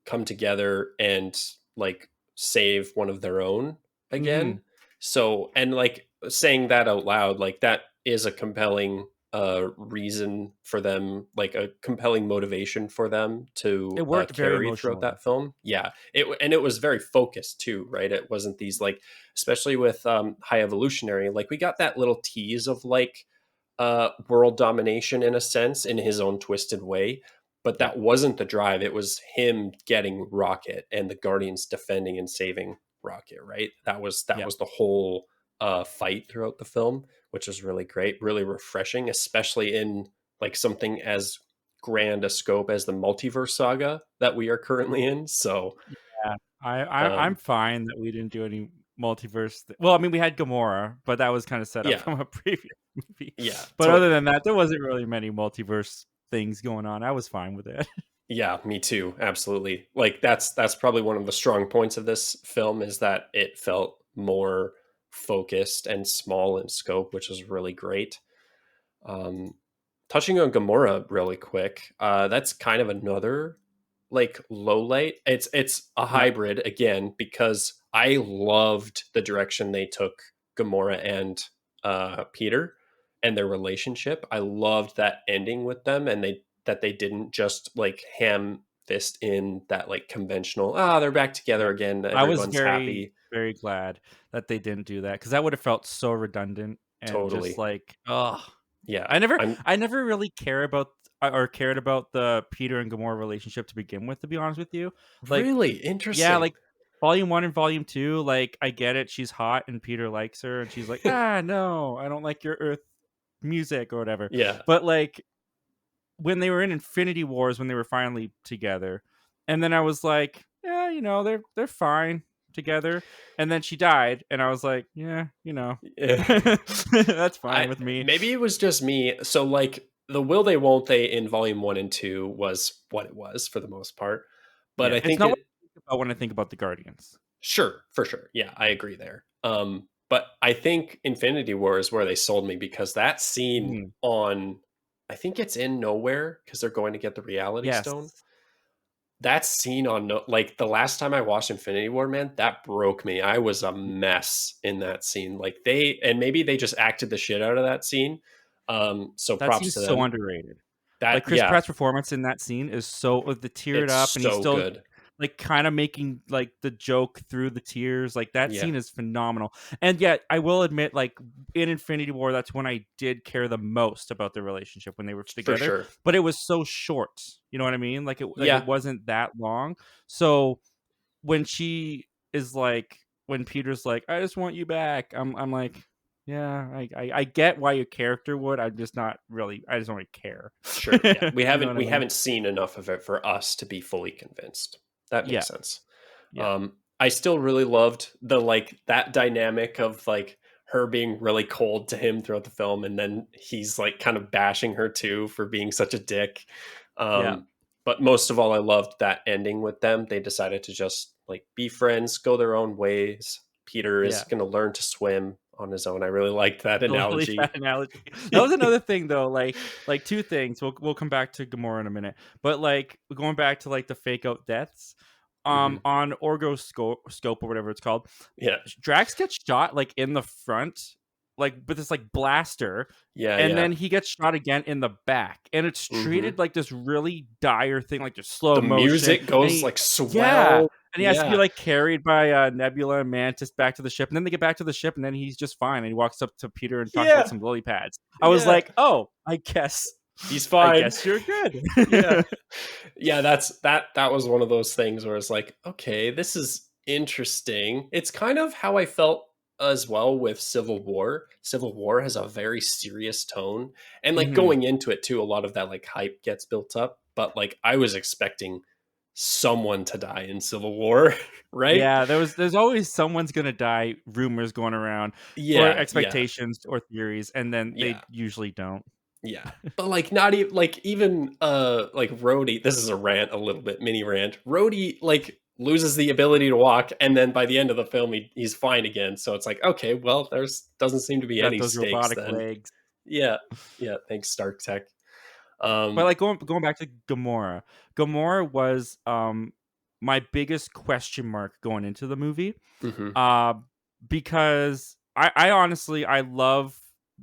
Speaker 1: come together and like save one of their own
Speaker 2: Mm-hmm.
Speaker 1: again. So, and like saying that out loud, like that is a compelling reason for them, like a compelling motivation for them
Speaker 2: It
Speaker 1: to
Speaker 2: worked very
Speaker 1: carry throughout
Speaker 2: emotionally.
Speaker 1: that film. Yeah, it was very focused too, right? It wasn't these like, especially with High Evolutionary, like we got that little tease of like world domination in a sense in his own twisted way, but
Speaker 2: Yeah,
Speaker 1: that wasn't the drive. It was him getting Rocket and the Guardians defending and saving Rocket, right? That
Speaker 2: yeah.
Speaker 1: was the whole fight throughout the film, which was really great, really refreshing, especially in like something as grand a scope as the multiverse saga that we are currently in. So
Speaker 2: Yeah, I'm
Speaker 1: um
Speaker 2: fine that we didn't do any multiverse. Well, I mean, we had Gamora, but that was kind of set up
Speaker 1: yeah,
Speaker 2: from a previous movie.
Speaker 1: yeah,
Speaker 2: But other
Speaker 1: totally.
Speaker 2: than that, there wasn't really many multiverse things going on. I was fine with it.
Speaker 1: Yeah, me too. Absolutely. Like that's probably one of the strong points of this film is that it felt more focused and small in scope, which is really great. Um, Touching on Gamora really quick, that's kind of another like low light. It's a
Speaker 2: Yep.
Speaker 1: hybrid again because I loved the direction they took Gamora and Peter and their relationship. I loved that ending with them, and they didn't just like ham fist in that like conventional. Ah, they're back together
Speaker 2: Yeah.
Speaker 1: again.
Speaker 2: I was
Speaker 1: Everyone's
Speaker 2: very,
Speaker 1: happy.
Speaker 2: very glad that they didn't do that because that would have felt so redundant and just
Speaker 1: Totally.
Speaker 2: like, oh,
Speaker 1: Yeah. I'm
Speaker 2: I never really care about or cared about the Peter and Gamora relationship to begin with. To be honest with you, like,
Speaker 1: really
Speaker 2: yeah,
Speaker 1: interesting.
Speaker 2: like volume 1 and volume 2, like I get it. She's hot and Peter likes her, and she's like, ah, no, I don't like your Earth music or whatever.
Speaker 1: Yeah.
Speaker 2: But like when they were in Infinity Wars, when they were finally together, and then I was like, yeah, they're fine together. And then she died, and I was like, yeah,
Speaker 1: Yeah.
Speaker 2: that's fine
Speaker 1: I
Speaker 2: with me.
Speaker 1: maybe it was just me. So like the will they won't they in volume 1 and 2 was what it was for the most part. But
Speaker 2: Yeah,
Speaker 1: I
Speaker 2: it's
Speaker 1: think
Speaker 2: not what
Speaker 1: it
Speaker 2: I think about when I think about the Guardians.
Speaker 1: sure, for sure. Yeah, I agree there. But I think Infinity War is where they sold me because that scene
Speaker 2: Mhm.
Speaker 1: on I think it's in Nowhere because they're going to get the reality
Speaker 2: Yes,
Speaker 1: stone. That scene on no like the last time I watched Infinity War, man, that broke me. I was a mess in that scene. Like maybe they just acted the shit out of that scene. So
Speaker 2: that
Speaker 1: props
Speaker 2: scene's
Speaker 1: to
Speaker 2: so
Speaker 1: them.
Speaker 2: underrated. Like
Speaker 1: That
Speaker 2: Chris
Speaker 1: yeah,
Speaker 2: Pratt's performance in that scene is so with the teared
Speaker 1: it's
Speaker 2: up, and he's
Speaker 1: so
Speaker 2: still
Speaker 1: good.
Speaker 2: like kind of making like the joke through the tears. Like that
Speaker 1: Yeah,
Speaker 2: scene is phenomenal. And yet, I will admit, like in Infinity War, that's when I did care the most about the relationship when they were
Speaker 1: for
Speaker 2: together.
Speaker 1: sure.
Speaker 2: But it was so short. You know what I mean? Like it
Speaker 1: Yeah,
Speaker 2: wasn't that long. So when she is like, when Peter's like, I just want you back. I'm like, yeah, I get why your character would. I'm just not really. I just don't really care.
Speaker 1: sure. Yeah. We
Speaker 2: You know
Speaker 1: haven't
Speaker 2: what I
Speaker 1: we
Speaker 2: mean?
Speaker 1: haven't seen enough of it for us to be fully convinced. That
Speaker 2: Yeah,
Speaker 1: makes sense.
Speaker 2: yeah.
Speaker 1: I still really loved the like that dynamic of like her being really cold to him throughout the film, and then he's like kind of bashing her too for being such a dick.
Speaker 2: Yeah,
Speaker 1: But most of all, I loved that ending with them. They decided to just like be friends, go their own ways. Peter is
Speaker 2: yeah.
Speaker 1: going to learn to swim on his own. I really liked that
Speaker 2: A really
Speaker 1: analogy.
Speaker 2: bad analogy. That was another thing though, like two things. We'll come back to Gamora in a minute. But like going back to like the fake out deaths,
Speaker 1: Hmm.
Speaker 2: on Orgo scope or whatever it's called,
Speaker 1: Yeah,
Speaker 2: Drax gets shot like in the front, like with this like blaster,
Speaker 1: yeah,
Speaker 2: and
Speaker 1: yeah.
Speaker 2: then he gets shot again in the back, and it's treated
Speaker 1: Hmm.
Speaker 2: like this really dire thing, like just slow
Speaker 1: The
Speaker 2: motion,
Speaker 1: music
Speaker 2: and
Speaker 1: goes
Speaker 2: he
Speaker 1: like
Speaker 2: yeah,
Speaker 1: swell.
Speaker 2: and he has to be
Speaker 1: Yeah,
Speaker 2: like carried by Nebula and Mantis back to the ship, and then they get back to the ship, and then he's just fine, and he walks up to Peter and talks about
Speaker 1: yeah,
Speaker 2: some lily pads. I was
Speaker 1: yeah.
Speaker 2: like, oh, I guess,
Speaker 1: He's
Speaker 2: I
Speaker 1: fine.
Speaker 2: guess you're good.
Speaker 1: Yeah. Yeah, that was one of those things where it's like, okay, this is interesting. It's kind of how I felt as well with Civil War. Civil War has a very serious tone. And like
Speaker 2: Hmm.
Speaker 1: going into it too, a lot of that like hype gets built up. But like I was expecting someone to die in Civil War, right?
Speaker 2: Yeah, there's always someone's gonna die. Rumors going around, or
Speaker 1: Yeah, yeah,
Speaker 2: expectations, or theories, and then
Speaker 1: yeah.
Speaker 2: they usually don't.
Speaker 1: Yeah. But like not even like Rhodey, this is a rant a little bit, mini rant. Rhodey like loses the ability to walk and then by the end of the film he's fine again. So it's like, okay, well, there's doesn't seem to be
Speaker 2: Got
Speaker 1: any
Speaker 2: those
Speaker 1: stakes
Speaker 2: robotic
Speaker 1: then.
Speaker 2: legs.
Speaker 1: Yeah. Yeah, thanks Stark Tech.
Speaker 2: But
Speaker 1: Um
Speaker 2: like going back to Gamora, Gamora was my biggest question mark going into the movie.
Speaker 1: mhm.
Speaker 2: Uh because I honestly I love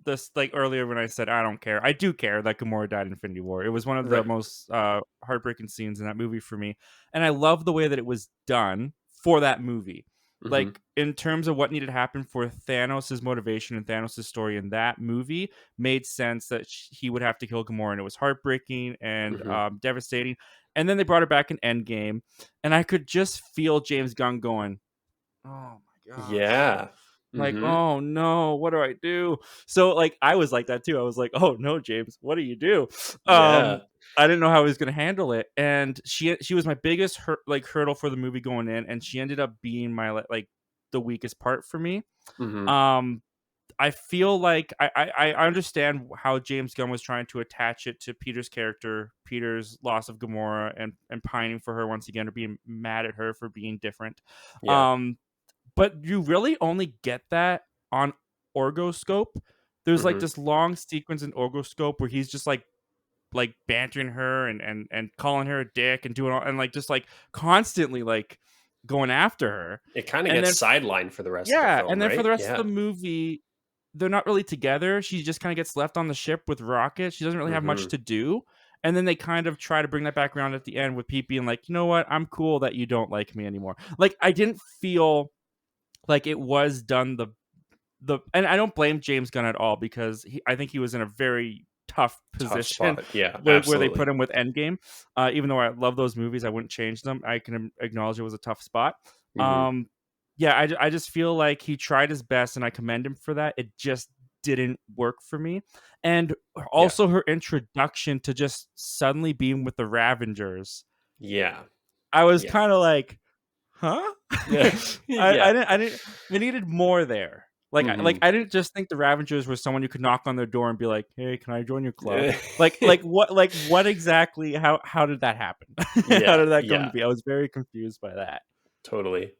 Speaker 2: this, like earlier when I said I don't care. I do care that Gamora died in Infinity War. It was one of the
Speaker 1: Right.
Speaker 2: most heartbreaking scenes in that movie for me. And I love the way that it was done for that movie.
Speaker 1: Mhm.
Speaker 2: Like in terms of what needed to happen for Thanos' motivation and Thanos' story in that movie made sense that he would have to kill Gamora, and it was heartbreaking and
Speaker 1: Mhm.
Speaker 2: devastating. And then they brought it back in Endgame, and I could just feel James Gunn going, "Oh my gosh."
Speaker 1: Yeah.
Speaker 2: Like,
Speaker 1: Mhm.
Speaker 2: "Oh no, what do I do?" So like I was like that too. I was like, "Oh no, James, what do you do?"
Speaker 1: Yeah.
Speaker 2: I didn't know how he was going to handle it, and she was my biggest hurdle for the movie going in, and she ended up being my like the weakest part for me.
Speaker 1: Mhm.
Speaker 2: Um I feel like I understand how James Gunn was trying to attach it to Peter's character, Peter's loss of Gamora, and pining for her once again, or being mad at her for being different.
Speaker 1: Yeah.
Speaker 2: Um, but you really only get that on Orgoscope. There's like
Speaker 1: Hmm.
Speaker 2: this long sequence in Orgoscope where he's just like bantering her and calling her a dick and doing all and like just like constantly like going after her.
Speaker 1: It kind of
Speaker 2: And then
Speaker 1: gets sidelined for the rest of the
Speaker 2: yeah,
Speaker 1: film,
Speaker 2: and then for
Speaker 1: right?
Speaker 2: the rest of
Speaker 1: Yeah.
Speaker 2: the movie, they're not really together. She just kind of gets left on the ship with Rocket. She doesn't really have much
Speaker 1: Hmm.
Speaker 2: to do. And then they kind of try to bring that back around at the end with Pete being like, you know what? I'm cool that you don't like me anymore. Like I didn't feel like it was done the and I don't blame James Gunn at all because I think he was in a very tough
Speaker 1: Tough
Speaker 2: position
Speaker 1: spot. Yeah,
Speaker 2: where they put
Speaker 1: absolutely.
Speaker 2: him with Endgame. Even though I love those movies, I wouldn't change them. I can acknowledge it was a tough spot.
Speaker 1: Hmm.
Speaker 2: Um, yeah, I just feel like he tried his best, and I commend him for that. It just didn't work for me. And
Speaker 1: Yeah.
Speaker 2: also her introduction to just suddenly being with the Ravengers,
Speaker 1: Yeah.
Speaker 2: I was
Speaker 1: Yeah.
Speaker 2: kind of like, huh?
Speaker 1: Yeah.
Speaker 2: I didn't. I needed more there.
Speaker 1: Hmm.
Speaker 2: I didn't just think the Ravengers were someone you could knock on their door and be like, "Hey, can I join your club?" Like what exactly? How did that happen? How
Speaker 1: Yeah.
Speaker 2: did that come to
Speaker 1: Yeah.
Speaker 2: be? I was very confused by that.
Speaker 1: Totally.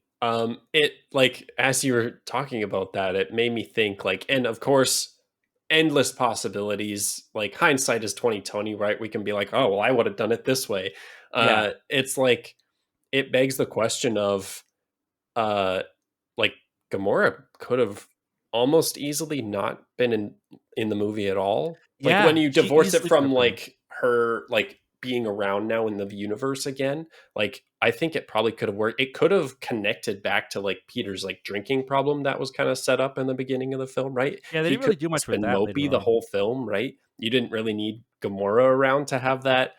Speaker 1: It like as you were talking about that, it made me think like, and of course, endless possibilities. Like hindsight is 2020, right? We can be like, oh well, I would have done it this way.
Speaker 2: Yeah,
Speaker 1: It's like it begs the question of uh like Gamora could have almost easily not been in the movie at all. Like when
Speaker 2: yeah.
Speaker 1: you
Speaker 2: She
Speaker 1: divorce it
Speaker 2: easily could
Speaker 1: from
Speaker 2: have been.
Speaker 1: like her like being around now in the universe again, like I think it probably could have worked. It could have connected back to like Peter's like drinking problem that was kind of set up in the beginning of the film, right?
Speaker 2: Yeah, they
Speaker 1: He
Speaker 2: didn't
Speaker 1: could
Speaker 2: really
Speaker 1: have
Speaker 2: do much
Speaker 1: just
Speaker 2: with
Speaker 1: been
Speaker 2: that
Speaker 1: mopey
Speaker 2: later
Speaker 1: the
Speaker 2: on.
Speaker 1: whole film, right? You didn't really need Gamora around to have that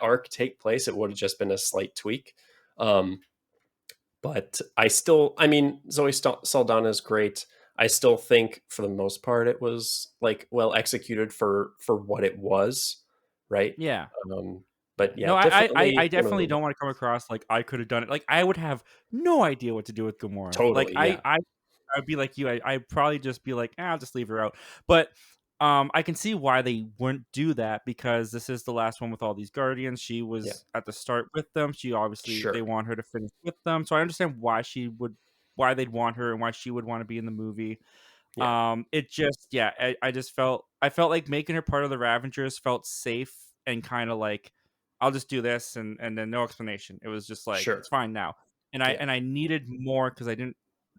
Speaker 1: arc take place. It would have just been a slight tweak. Um, but I mean, Zoe Saldana is great. I still think, for the most part, it was like well executed for what it was, right?
Speaker 2: Yeah.
Speaker 1: Um,
Speaker 2: Yeah.
Speaker 1: but
Speaker 2: No,
Speaker 1: yeah, definitely
Speaker 2: I
Speaker 1: one of
Speaker 2: definitely
Speaker 1: the
Speaker 2: don't want to come across like I could have done it. Like I would have no idea what to do with Gamora. Like
Speaker 1: totally, yeah,
Speaker 2: I'd be like you. I'd probably just be like, I'll just leave her out. But I can see why they wouldn't do that because this is the last one with all these Guardians. She
Speaker 1: yeah,
Speaker 2: was at the start with them. She obviously they
Speaker 1: sure,
Speaker 2: want her to finish with them. So I understand why they'd want her and why she would want to be in the movie.
Speaker 1: yeah,
Speaker 2: It just yeah, I just I felt like making her part of the Ravengers felt safe and kind of like I'll just do this and then no explanation. It was just like
Speaker 1: sure,
Speaker 2: it's fine now.
Speaker 1: yeah,
Speaker 2: And I needed more because I didn't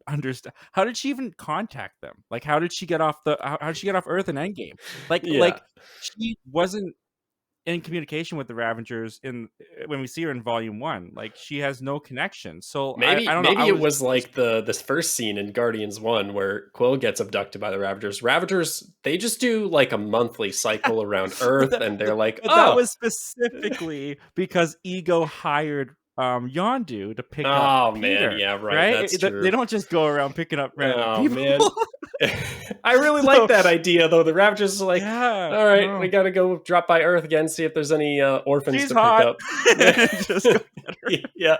Speaker 2: understand how did she even contact them? Like how did she get off how did she get off Earth in Endgame?
Speaker 1: yeah.
Speaker 2: She wasn't in communication with the Ravengers in when we see her in Volume 1. Like she has no connection. So I don't know.
Speaker 1: Maybe it was like the this first scene in Guardians 1 where Quill gets abducted by the Ravagers. Ravagers, they just do like a monthly cycle around
Speaker 2: but
Speaker 1: Earth and they're like,
Speaker 2: but that
Speaker 1: "Oh,
Speaker 2: was specifically because Ego hired Yondu to pick up
Speaker 1: oh man,
Speaker 2: Peter,
Speaker 1: yeah, right.
Speaker 2: right?
Speaker 1: That's
Speaker 2: They
Speaker 1: true."
Speaker 2: don't just go around picking up random
Speaker 1: Oh
Speaker 2: people.
Speaker 1: man. I really like
Speaker 2: So
Speaker 1: that idea though. The Ravagers are like,
Speaker 2: yeah,
Speaker 1: all right, we
Speaker 2: no,
Speaker 1: gotta go drop by Earth again, see if there's any orphans
Speaker 2: she's
Speaker 1: to pick
Speaker 2: hot.
Speaker 1: up. Yeah.
Speaker 2: Just go get
Speaker 1: Yeah.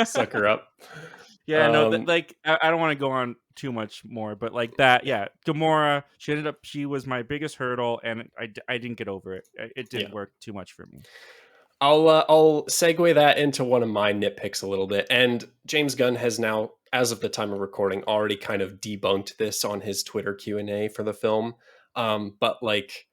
Speaker 1: Suck
Speaker 2: her.
Speaker 1: her up.
Speaker 2: Yeah, no,
Speaker 1: Um,
Speaker 2: like I don't want to go on too much more, but like that, yeah, Gamora, she was my biggest hurdle, and I didn't get over it. It
Speaker 1: yeah.
Speaker 2: didn't work too much for me.
Speaker 1: I'll segue that into one of my nitpicks a little bit. And James Gunn has now, as of the time of recording, already kind of debunked this on his Twitter Q&A for the film. But like,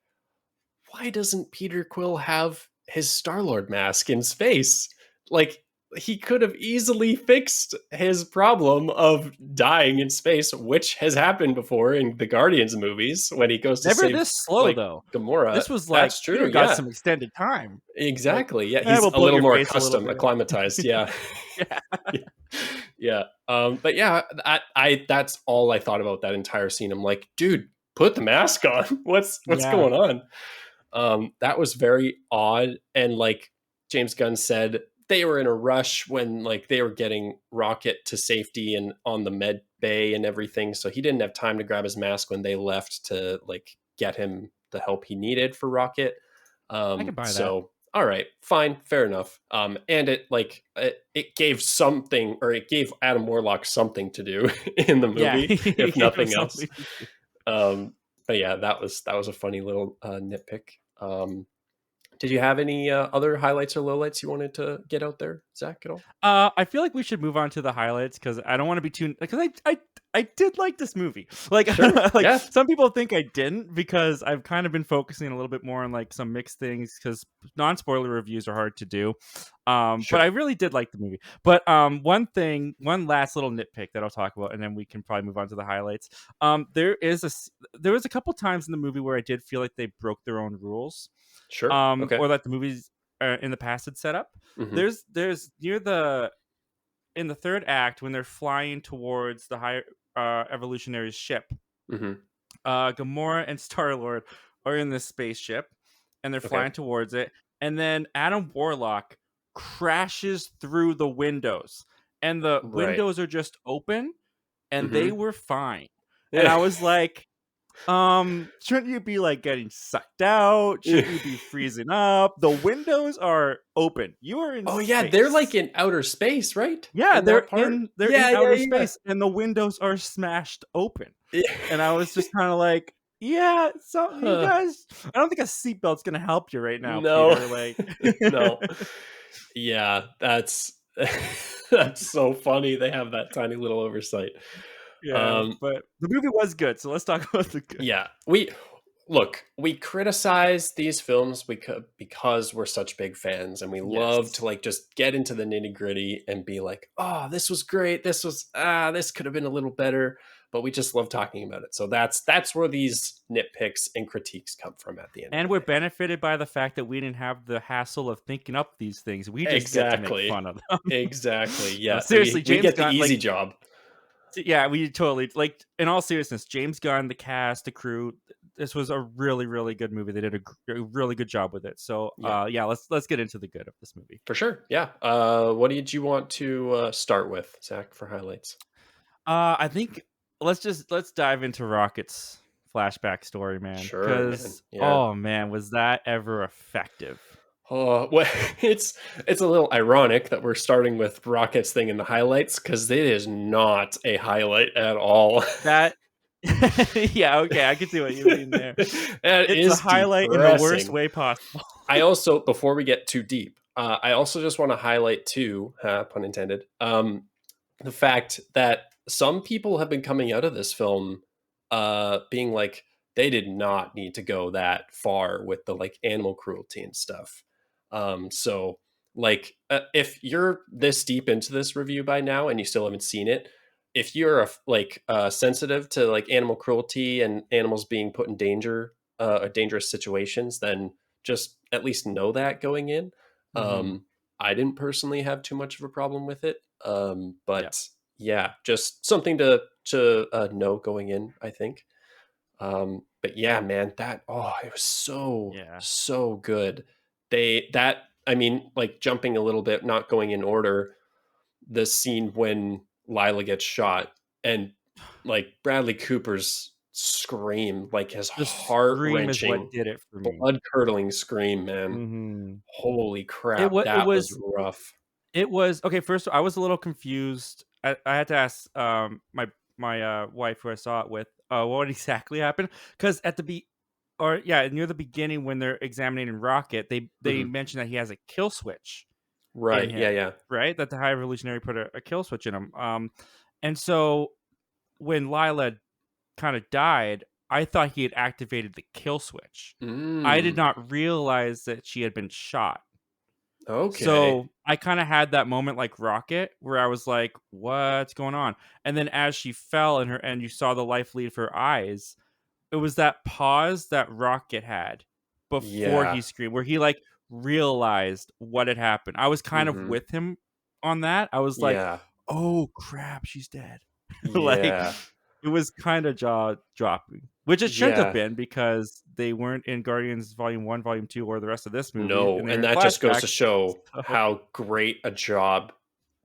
Speaker 1: why doesn't Peter Quill have his Star-Lord mask in space? Like, he could have easily fixed his problem of dying in space, which has happened before in the Guardians movies when he goes to
Speaker 2: Never
Speaker 1: save
Speaker 2: this slow
Speaker 1: like
Speaker 2: though.
Speaker 1: Gamora.
Speaker 2: This was like
Speaker 1: That's
Speaker 2: Peter
Speaker 1: true,
Speaker 2: got
Speaker 1: yeah.
Speaker 2: some extended time. Like,
Speaker 1: Exactly. Yeah, he's
Speaker 2: we'll
Speaker 1: a
Speaker 2: blow
Speaker 1: little
Speaker 2: your
Speaker 1: more
Speaker 2: face a little
Speaker 1: accustomed,
Speaker 2: bit.
Speaker 1: acclimatized. Yeah.
Speaker 2: Yeah.
Speaker 1: Yeah. Yeah. But yeah, that's all I thought about that entire scene. I'm like, dude, put the mask on. What's
Speaker 2: Yeah.
Speaker 1: going on? That was very odd. And like James Gunn said, they were in a rush when like they were getting Rocket to safety and on the med bay and everything. So he didn't have time to grab his mask when they left to like get him the help he needed for Rocket.
Speaker 2: I can buy that.
Speaker 1: So all right, fine, fair enough. And it gave something, or it gave Adam Warlock something to do in the
Speaker 2: Yeah,
Speaker 1: movie,
Speaker 2: he
Speaker 1: if
Speaker 2: gave him
Speaker 1: nothing else.
Speaker 2: something to do.
Speaker 1: But yeah, that was a funny little nitpick. Did you have any other highlights or lowlights you wanted to get out there, Zach, at all?
Speaker 2: I feel like we should move on to the highlights because I don't want to be too, because I did like this movie. Like
Speaker 1: Sure.
Speaker 2: like
Speaker 1: Yeah.
Speaker 2: some people think I didn't because I've kind of been focusing a little bit more on like some mixed things because non-spoiler reviews are hard to do. But I
Speaker 1: Sure.
Speaker 2: really did like the movie. But one last little nitpick that I'll talk about, and then we can probably move on to the highlights. There was a couple times in the movie where I did feel like they broke their own rules,
Speaker 1: Sure. Okay.
Speaker 2: or that the movies in the past had set up.
Speaker 1: Mm-hmm.
Speaker 2: There's near the in the third act when they're flying towards the high evolutionary's ship.
Speaker 1: Mm-hmm.
Speaker 2: Gamora and Star Lord are in this spaceship, and they're
Speaker 1: Okay.
Speaker 2: flying towards it. And then Adam Warlock crashes through the windows, and the
Speaker 1: Right.
Speaker 2: windows are just open, and they
Speaker 1: Mm-hmm.
Speaker 2: were fine. And
Speaker 1: Yeah.
Speaker 2: I was like, shouldn't you be like getting sucked out? Shouldn't you be freezing up? The windows are open. You are in
Speaker 1: Oh yeah, they're like
Speaker 2: space.
Speaker 1: in outer space, right?
Speaker 2: Yeah,
Speaker 1: In that part?
Speaker 2: they're in
Speaker 1: Yeah,
Speaker 2: outer
Speaker 1: yeah,
Speaker 2: space and the windows are smashed open.
Speaker 1: yeah.
Speaker 2: And I was just kind of like, yeah, so you
Speaker 1: Huh.
Speaker 2: guys, I don't think a seatbelt's gonna help you right now,
Speaker 1: No.
Speaker 2: Peter. Like,
Speaker 1: No. Yeah, that's that's so funny. They have that tiny little oversight.
Speaker 2: yeah,
Speaker 1: Um,
Speaker 2: but the movie was good, so let's talk about the good.
Speaker 1: yeah, we criticize these films because we're such big fans, and we love
Speaker 2: Yes.
Speaker 1: to like just get into the nitty gritty and be like, oh, this was great. This could have been a little better, but we just love talking about it. So that's where these nitpicks and critiques come from at the end of
Speaker 2: And
Speaker 1: the
Speaker 2: we're
Speaker 1: day.
Speaker 2: benefited by the fact that we didn't have the hassle of thinking up these things. We just get to make
Speaker 1: Exactly.
Speaker 2: fun of them.
Speaker 1: Exactly.
Speaker 2: No,
Speaker 1: Yeah.
Speaker 2: seriously,
Speaker 1: We
Speaker 2: James
Speaker 1: get the
Speaker 2: Gunn,
Speaker 1: easy job.
Speaker 2: yeah, we totally like. In all seriousness, James Gunn, the cast, the crew. This was a really, really good movie. They did a really good job with it. So,
Speaker 1: Yeah.
Speaker 2: yeah, let's get into the good of this movie.
Speaker 1: For sure. Yeah. What did you want to start with, Zach, for highlights?
Speaker 2: I think let's dive into Rocket's flashback story, man.
Speaker 1: Sure, man.
Speaker 2: Because
Speaker 1: Yeah.
Speaker 2: oh man, was that ever effective?
Speaker 1: Oh, well, it's a little ironic that we're starting with Rocket's thing in the highlights because it is not a highlight at all.
Speaker 2: That yeah, okay, I can see what you mean there.
Speaker 1: That
Speaker 2: It's a
Speaker 1: is
Speaker 2: highlight in the worst
Speaker 1: depressing.
Speaker 2: way possible.
Speaker 1: I also, before we get too deep, I also just want to highlight too, pun intended, the fact that some people have been coming out of this film being like they did not need to go that far with the like animal cruelty and stuff. So like if you're this deep into this review by now and you still haven't seen it, if you're sensitive to like animal cruelty and animals being put in danger or dangerous situations, then just at least know that going in.
Speaker 2: Mhm.
Speaker 1: I didn't personally have too much of a problem with it,
Speaker 2: Yeah.
Speaker 1: but yeah, just something to know going in, I think. But yeah, man, it was
Speaker 2: Yeah.
Speaker 1: so good. I mean, like jumping a little bit, not going in order. The scene when Lila gets shot and like Bradley Cooper's scream, like his
Speaker 2: The
Speaker 1: heart
Speaker 2: scream is what
Speaker 1: wrenching,
Speaker 2: did it for me.
Speaker 1: blood curdling scream, man.
Speaker 2: Mhm.
Speaker 1: Holy
Speaker 2: It
Speaker 1: crap,
Speaker 2: was it
Speaker 1: that was
Speaker 2: was
Speaker 1: rough.
Speaker 2: it was okay, first I was a little confused. I had to ask my wife who I saw it with what exactly happened because at the or yeah, near the beginning when they're examining Rocket, they
Speaker 1: Mhm.
Speaker 2: mention that he has a kill switch in
Speaker 1: Right, yeah,
Speaker 2: him,
Speaker 1: yeah.
Speaker 2: right? That the High Revolutionary put a kill switch in him. And so when Lila kind of died, I thought he had activated the kill switch. I did
Speaker 1: Mm,
Speaker 2: not realize that she had been shot.
Speaker 1: okay.
Speaker 2: So I kind of had that moment like Rocket where I was like, what's going on? And then as she fell and you saw the life leave her eyes, it was that pause that Rocket had before
Speaker 1: Yeah.
Speaker 2: he screamed, where he like realized what had happened. I was kind of
Speaker 1: Mhm.
Speaker 2: with him on that. I was like,
Speaker 1: Yeah.
Speaker 2: oh crap, she's dead. Like
Speaker 1: Yeah.
Speaker 2: it was kind of jaw dropping, which it shouldn't have
Speaker 1: Yeah.
Speaker 2: been because they weren't in Guardians Volume 1, Volume 2, or the rest of this movie,
Speaker 1: No,
Speaker 2: and they're
Speaker 1: and
Speaker 2: in
Speaker 1: that just goes
Speaker 2: flashbacks.
Speaker 1: to show
Speaker 2: So,
Speaker 1: how great a job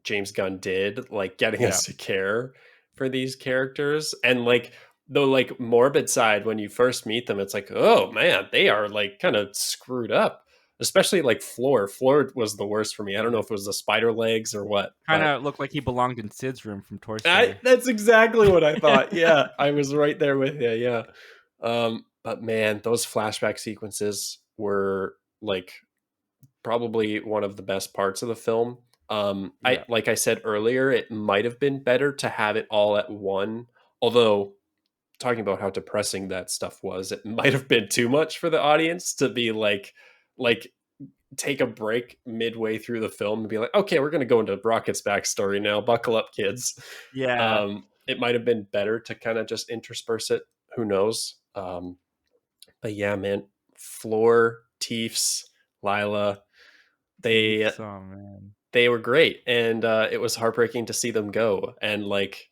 Speaker 1: James Gunn did, like, getting
Speaker 2: yeah.
Speaker 1: us to care for these characters, and, like, the, like, morbid side when you first meet them, it's like, "Oh, man, they are, like, kinda screwed up." especially like Floor was the worst for me. I don't know if it was the spider legs or what,
Speaker 2: Kind
Speaker 1: but
Speaker 2: of looked like he belonged in Sid's room from Toy Story.
Speaker 1: that's exactly what I thought. Yeah, I was right there with you. Yeah. But man, those flashback sequences were like probably one of the best parts of the film. I
Speaker 2: Yeah.
Speaker 1: like I said earlier, it might have been better to have it all at one. Although talking about how depressing that stuff was, it might have been too much for the audience to be like take a break midway through the film and be like, okay, we're going to go into Rocket's backstory now. Buckle up, kids.
Speaker 2: Yeah.
Speaker 1: It might have been better to kind of just intersperse it. Who knows? But yeah, man, Floor, Teefs, Lila, they
Speaker 2: Teeth. Oh man.
Speaker 1: they were great, and it was heartbreaking to see them go. And like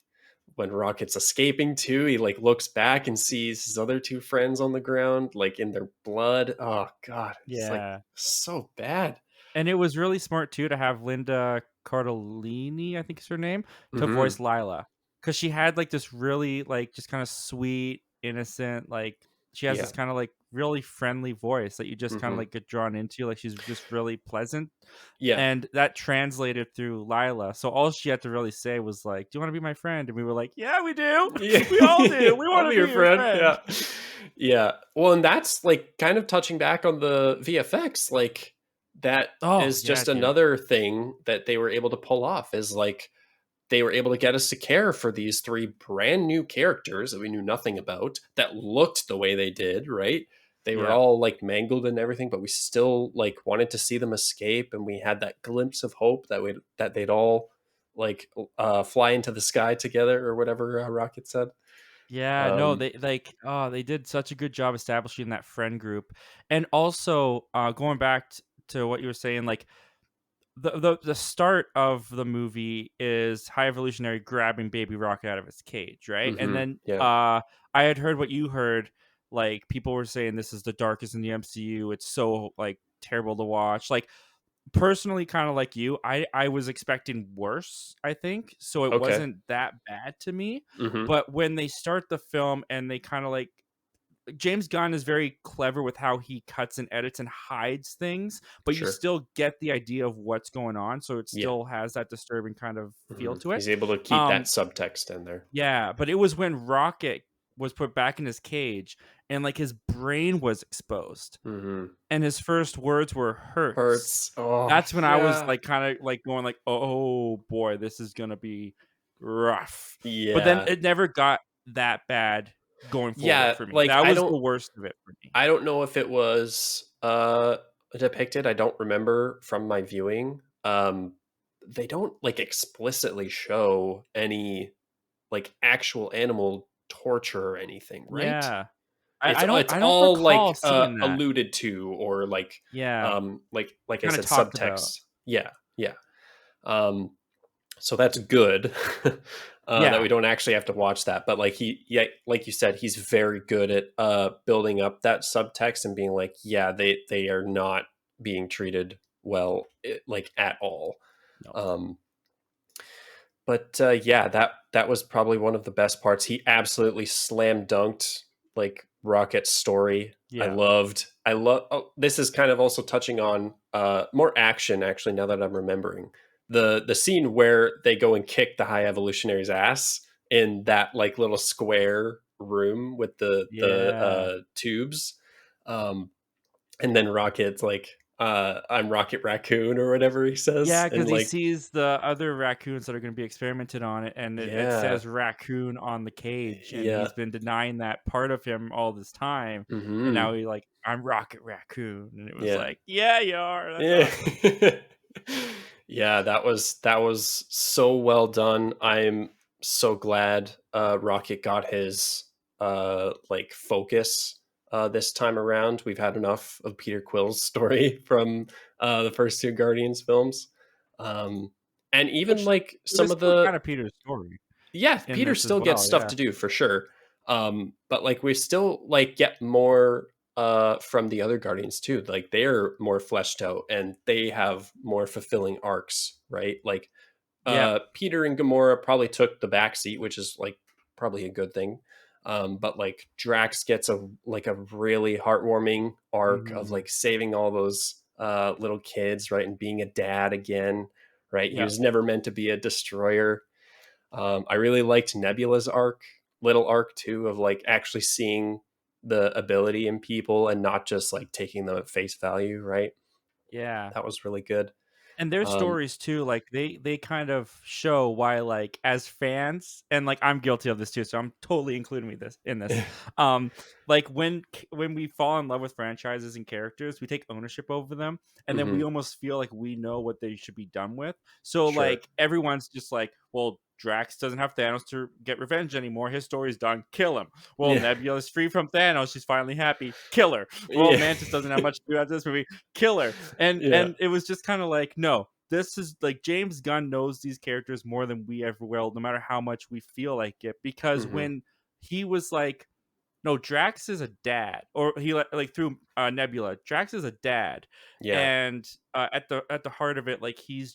Speaker 1: when Rocket's escaping too, he like looks back and sees his other two friends on the ground, like in their blood. Oh god, it's like
Speaker 2: Yeah.
Speaker 1: so bad.
Speaker 2: And it was really smart too to have Linda Cardellini, I think is her name, to
Speaker 1: Hmm.
Speaker 2: voice Lila, because she had like this really like just kind of sweet, innocent, like she has
Speaker 1: Yeah.
Speaker 2: this kind of like really friendly voice that you just kind of
Speaker 1: Hmm.
Speaker 2: like get drawn into. Like she's just really pleasant,
Speaker 1: Yeah.
Speaker 2: and that translated through Lila. So all she had to really say was like, "Do you want to be my friend?" And we were like, "Yeah, we do.
Speaker 1: Yeah.
Speaker 2: We all do. We
Speaker 1: I'll
Speaker 2: want
Speaker 1: be
Speaker 2: to
Speaker 1: your
Speaker 2: be your
Speaker 1: friend.
Speaker 2: friend."
Speaker 1: Yeah. Yeah. Well, and that's like kind of touching back on the VFX. Like that
Speaker 2: Oh
Speaker 1: is
Speaker 2: yeah,
Speaker 1: just
Speaker 2: dude.
Speaker 1: another thing that they were able to pull off is like they were able to get us to care for these three brand new characters that we knew nothing about that looked the way they did, right? They were
Speaker 2: Yeah.
Speaker 1: all like mangled and everything, but we still like wanted to see them escape, and we had that glimpse of hope that they'd all like fly into the sky together or whatever Rocket said.
Speaker 2: Yeah, no,
Speaker 1: Um,
Speaker 2: they like they did such a good job establishing that friend group. And also going back to what you were saying, like the start of the movie is High Evolutionary grabbing Baby Rocket out of his cage, right? And
Speaker 1: mhm,
Speaker 2: then
Speaker 1: yeah,
Speaker 2: I had heard what you heard, like people were saying this is the darkest in the MCU. It's so like terrible to watch. Like personally, kind of like you, I was expecting worse, I think, so it
Speaker 1: okay,
Speaker 2: wasn't that bad to me.
Speaker 1: mhm,
Speaker 2: But when they start the film and they kind of like James Gunn is very clever with how he cuts and edits and hides things, but you
Speaker 1: sure,
Speaker 2: still get the idea of what's going on, so it
Speaker 1: yeah,
Speaker 2: still has that disturbing kind of feel
Speaker 1: mhm.
Speaker 2: to it.
Speaker 1: He's able to keep that
Speaker 2: um
Speaker 1: subtext in there.
Speaker 2: yeah, but it was when Rocket was put back in his cage and like his brain was exposed
Speaker 1: Mhm.
Speaker 2: and his first words were hurts.
Speaker 1: Hurts. Oh
Speaker 2: That's when I was
Speaker 1: yeah,
Speaker 2: like kind of like going like, "Oh boy, this is going to be rough." But then
Speaker 1: yeah.
Speaker 2: it never got that bad going forward
Speaker 1: Yeah,
Speaker 2: for me.
Speaker 1: like
Speaker 2: That was the worst of it for me.
Speaker 1: I don't know if it was depicted. I don't remember from my viewing. They don't like explicitly show any like actual animal torture or anything, right?
Speaker 2: Yeah.
Speaker 1: It's it's
Speaker 2: I don't
Speaker 1: all
Speaker 2: recall
Speaker 1: like
Speaker 2: seeing that.
Speaker 1: alluded to or
Speaker 2: Yeah.
Speaker 1: like I
Speaker 2: Kinda
Speaker 1: said
Speaker 2: talked about.
Speaker 1: subtext. Yeah, yeah. Um so that's good that
Speaker 2: Yeah.
Speaker 1: we don't actually have to watch that. But like yeah, like you said, he's very good at building up that subtext and being like, yeah, they are not being treated well, like at all.
Speaker 2: No.
Speaker 1: Um, but yeah, that was probably one of the best parts. He absolutely slam dunked like Rocket's story.
Speaker 2: Yeah.
Speaker 1: I love. Oh, this is kind of also touching on more action. Actually, now that I'm remembering the scene where they go and kick the High Evolutionary's ass in that like little square room with the
Speaker 2: Yeah.
Speaker 1: tubes. Um, and then Rocket's like, "I'm Rocket Raccoon" or whatever he says,
Speaker 2: Yeah,
Speaker 1: and
Speaker 2: because he
Speaker 1: like,
Speaker 2: sees the other raccoons that are gonna be experimented on it, and it
Speaker 1: yeah,
Speaker 2: says "raccoon" on the cage, and
Speaker 1: yeah.
Speaker 2: he's been denying that part of him all this time, and now
Speaker 1: Mhm.
Speaker 2: he like, "I'm Rocket Raccoon," and it was
Speaker 1: Yeah.
Speaker 2: like, "Yeah, you are, that's
Speaker 1: Yeah.
Speaker 2: awesome."
Speaker 1: Yeah, that was so well done. I'm so glad Rocket got his like focus this time around. We've had enough of Peter Quill's story from the first two Guardians films. Um and even
Speaker 2: Which
Speaker 1: like
Speaker 2: it was
Speaker 1: some of
Speaker 2: still
Speaker 1: the
Speaker 2: kind of Peter's story
Speaker 1: yeah,
Speaker 2: in
Speaker 1: Peter
Speaker 2: this as
Speaker 1: still gets
Speaker 2: well,
Speaker 1: stuff
Speaker 2: yeah.
Speaker 1: to do for sure. But like we still like get more from the other Guardians too. Like they're more fleshed out and they have more fulfilling arcs, right? Like
Speaker 2: Yep.
Speaker 1: Peter and Gamora probably took the back seat, which is like probably a good thing. But like Drax gets a like a really heartwarming arc of
Speaker 2: Mhm.
Speaker 1: like saving all those little kids, right, and being a dad again, right? He
Speaker 2: Yeah.
Speaker 1: was never meant to be a destroyer. I really liked Nebula's little arc too, of like actually seeing the ability in people and not just like taking them at face value, right?
Speaker 2: Yeah.
Speaker 1: That was really good.
Speaker 2: And their
Speaker 1: Um,
Speaker 2: stories too, like they kind of show why, like, as fans, and like I'm guilty of this too, so I'm totally including me this in this. Um, like when we fall in love with franchises and characters, we take ownership over them, and then we
Speaker 1: mhm,
Speaker 2: almost feel like we know what they should be done with. So
Speaker 1: sure.
Speaker 2: like everyone's just like, well, Drax doesn't have Thanos to get revenge anymore. His story's done. Kill him. Well,
Speaker 1: Yeah.
Speaker 2: Nebula's free from Thanos. She's finally happy. Kill her. Well,
Speaker 1: Yeah.
Speaker 2: Mantis doesn't have much to do after this movie. Kill her. and
Speaker 1: Yeah.
Speaker 2: and it was just kind of like, no, this is like James Gunn knows these characters more than we ever will, no matter how much we feel like it, because
Speaker 1: Mhm.
Speaker 2: when he was like, no, Drax is a dad, or he like through Nebula, Drax is a dad,
Speaker 1: Yeah.
Speaker 2: and at the heart of it, like he's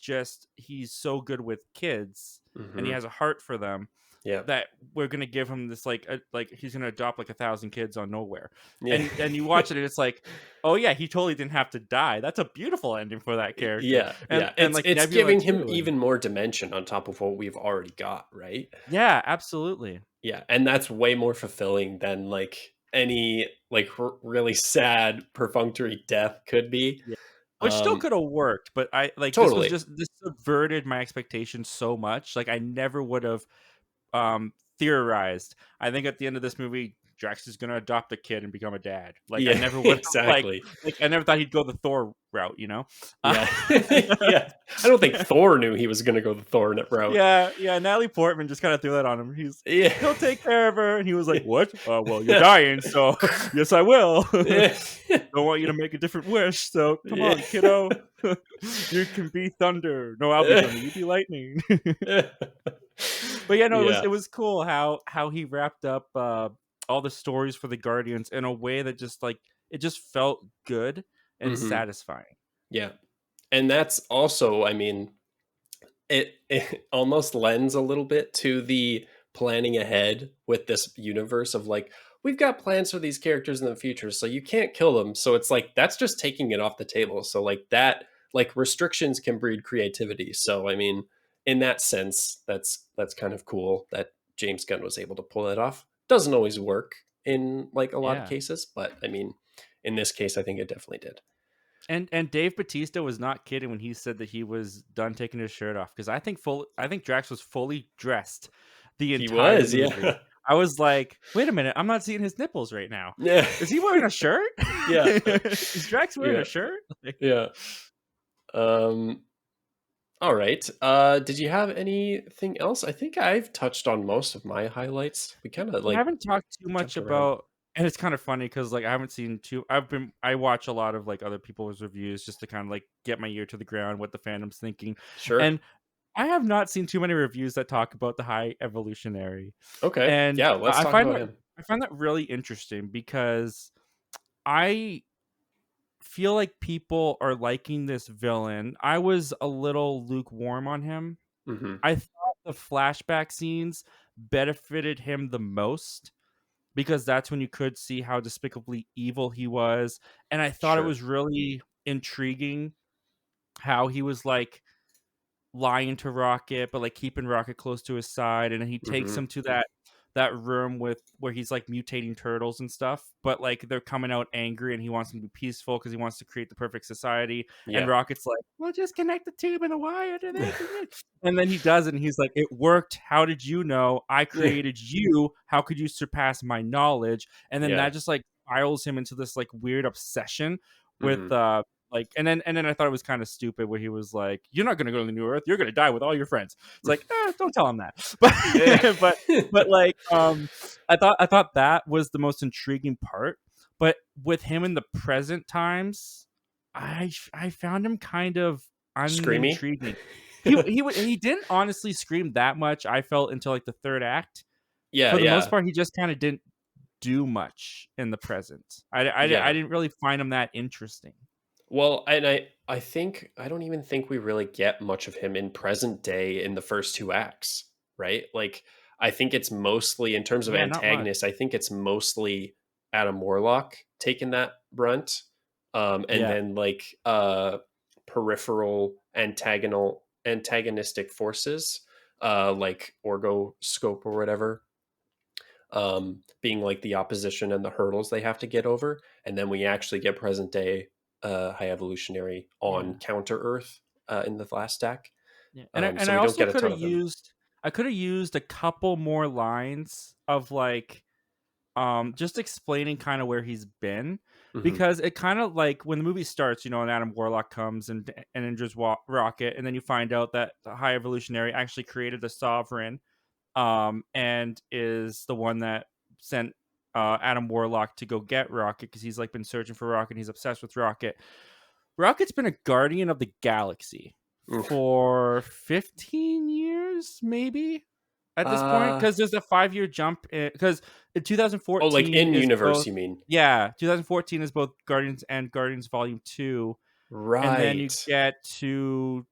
Speaker 2: so good with kids, and he
Speaker 1: Mhm.
Speaker 2: has a heart for them,
Speaker 1: Yeah.
Speaker 2: that we're gonna give him this like he's gonna adopt like 1,000 kids on nowhere,
Speaker 1: Yeah.
Speaker 2: and you watch it and it's like, oh yeah, he totally didn't have to die. That's a beautiful ending for that character,
Speaker 1: Yeah,
Speaker 2: and
Speaker 1: yeah.
Speaker 2: and
Speaker 1: It's
Speaker 2: like
Speaker 1: it's
Speaker 2: Nebula
Speaker 1: giving him
Speaker 2: too, and
Speaker 1: even more dimension on top of what we've already got, right?
Speaker 2: yeah, absolutely,
Speaker 1: Yeah, and that's way more fulfilling than like any like really sad perfunctory death could be.
Speaker 2: yeah. Which still
Speaker 1: Um
Speaker 2: could have worked, but I like
Speaker 1: totally.
Speaker 2: this subverted my expectations so much. Like I never would have theorized. I think at the end of this movie, Drax is gonna adopt a kid and become a dad. Like I
Speaker 1: Yeah,
Speaker 2: never would have
Speaker 1: exactly.
Speaker 2: like I never thought he'd go the Thor route, you know?
Speaker 1: Yeah. Yeah. I don't think Thor knew he was going to go the Thor route.
Speaker 2: Yeah, yeah. Natalie Portman just kind of threw that on him.
Speaker 1: Yeah.
Speaker 2: He'll take care of her, and he was like, "What? Well, you're
Speaker 1: Yeah.
Speaker 2: dying, so yes, I will.
Speaker 1: Yeah.
Speaker 2: Don't want you to make a different wish, so come
Speaker 1: Yeah.
Speaker 2: on, kiddo. You can be thunder. No, I'll be thunder. You be lightning." But yeah, no,
Speaker 1: Yeah.
Speaker 2: it was cool how he wrapped up all the stories for the Guardians in a way that just like it just felt good and
Speaker 1: Mhm.
Speaker 2: satisfying.
Speaker 1: Yeah. And that's also, I mean, it almost lends a little bit to the planning ahead with this universe of like, we've got plans for these characters in the future, so you can't kill them. So it's like that's just taking it off the table. So like that, like restrictions can breed creativity. So I mean, in that sense, that's kind of cool that James Gunn was able to pull it off. Doesn't always work in like a lot of
Speaker 2: Yeah.
Speaker 1: cases, but I mean, in this case, I think it definitely did.
Speaker 2: And Dave Batista was not kidding when he said that he was done taking his shirt off, because I think Drax was fully dressed the
Speaker 1: He
Speaker 2: entire
Speaker 1: was,
Speaker 2: movie.
Speaker 1: yeah.
Speaker 2: I was like, wait a minute, I'm not seeing his nipples right now.
Speaker 1: Yeah.
Speaker 2: Is he wearing a shirt?
Speaker 1: Yeah.
Speaker 2: Is Drax wearing
Speaker 1: Yeah.
Speaker 2: a shirt? Like,
Speaker 1: Yeah. Um, all right. Did you have anything else? I think I've touched on most of my highlights. We kind of
Speaker 2: I
Speaker 1: like
Speaker 2: haven't talked too much
Speaker 1: jumped around.
Speaker 2: about, and it's kind of funny because like I haven't seen too. I watch a lot of like other people's reviews just to kind of like get my ear to the ground, what the fandom's thinking,
Speaker 1: Sure.
Speaker 2: and I have not seen too many reviews that talk about the High Evolutionary,
Speaker 1: Okay.
Speaker 2: and
Speaker 1: Yeah, let's talk about him.
Speaker 2: I find that really interesting because I feel like people are liking this villain. I was a little lukewarm on him.
Speaker 1: Hmm.
Speaker 2: I thought the flashback scenes benefited him the most because that's when you could see how despicably evil he was. And I thought it
Speaker 1: Sure.
Speaker 2: was really intriguing how he was like lying to Rocket, but like keeping Rocket close to his side, and then he takes
Speaker 1: Hmm.
Speaker 2: him to that room with where he's like mutating turtles and stuff, but like they're coming out angry and he wants them to be peaceful because he wants to create the perfect society. And
Speaker 1: Yeah.
Speaker 2: Rocket's like, well, just connect the tube and the wire to this and this. And then he does it and he's like, it worked. How did you know? I
Speaker 1: Yeah.
Speaker 2: created you. How could you surpass my knowledge? And then
Speaker 1: Yeah.
Speaker 2: that just like spirals him into this like weird obsession with
Speaker 1: Hmm.
Speaker 2: like, and then I thought it was kind of stupid where he was like, "You're not going to go to the New Earth. You're going to die with all your friends." It's like, don't tell him that.
Speaker 1: Yeah.
Speaker 2: But like, I thought that was the most intriguing part. But with him in the present times, I found him kind of
Speaker 1: Screamy.
Speaker 2: unintriguing. He didn't honestly scream that much. I felt until like the third act.
Speaker 1: Yeah.
Speaker 2: For the most
Speaker 1: Yeah.
Speaker 2: part, he just kind of didn't do much in the present. I
Speaker 1: Yeah.
Speaker 2: didn't really find him that interesting.
Speaker 1: Well, and I think I don't even think we really get much of him in present day in the first two acts, right? Like I think it's mostly in terms of
Speaker 2: Yeah, not much.
Speaker 1: antagonists, I think it's mostly Adam Warlock taking that brunt. And
Speaker 2: Yeah.
Speaker 1: then like peripheral antagonistic forces, like orgoscope or whatever, being like the opposition and the hurdles they have to get over. And then we actually get present day high evolutionary on
Speaker 2: Yeah.
Speaker 1: counter Earth in the last stack.
Speaker 2: Yeah. And
Speaker 1: So
Speaker 2: I
Speaker 1: we don't
Speaker 2: also
Speaker 1: get a
Speaker 2: could
Speaker 1: ton
Speaker 2: have
Speaker 1: of them.
Speaker 2: used I could have used a couple more lines of like just explaining kind of where he's been,
Speaker 1: Hmm.
Speaker 2: because it kind of like when the movie starts, and Adam Warlock comes and injures Rocket, and then you find out that the High Evolutionary actually created the Sovereign, and is the one that sent Adam Warlock to go get Rocket, because he's like been searching for Rocket. He's obsessed with Rocket. Rocket's been a guardian of the galaxy
Speaker 1: Oof.
Speaker 2: for 15 years, maybe, at this point,
Speaker 1: Uh,
Speaker 2: because there's a 5-year jump. Because in
Speaker 1: oh, like
Speaker 2: 2014
Speaker 1: in
Speaker 2: is
Speaker 1: universe,
Speaker 2: both,
Speaker 1: you mean?
Speaker 2: yeah, 2014 is both Guardians and Guardians Volume 2. And then you
Speaker 1: Right.
Speaker 2: get to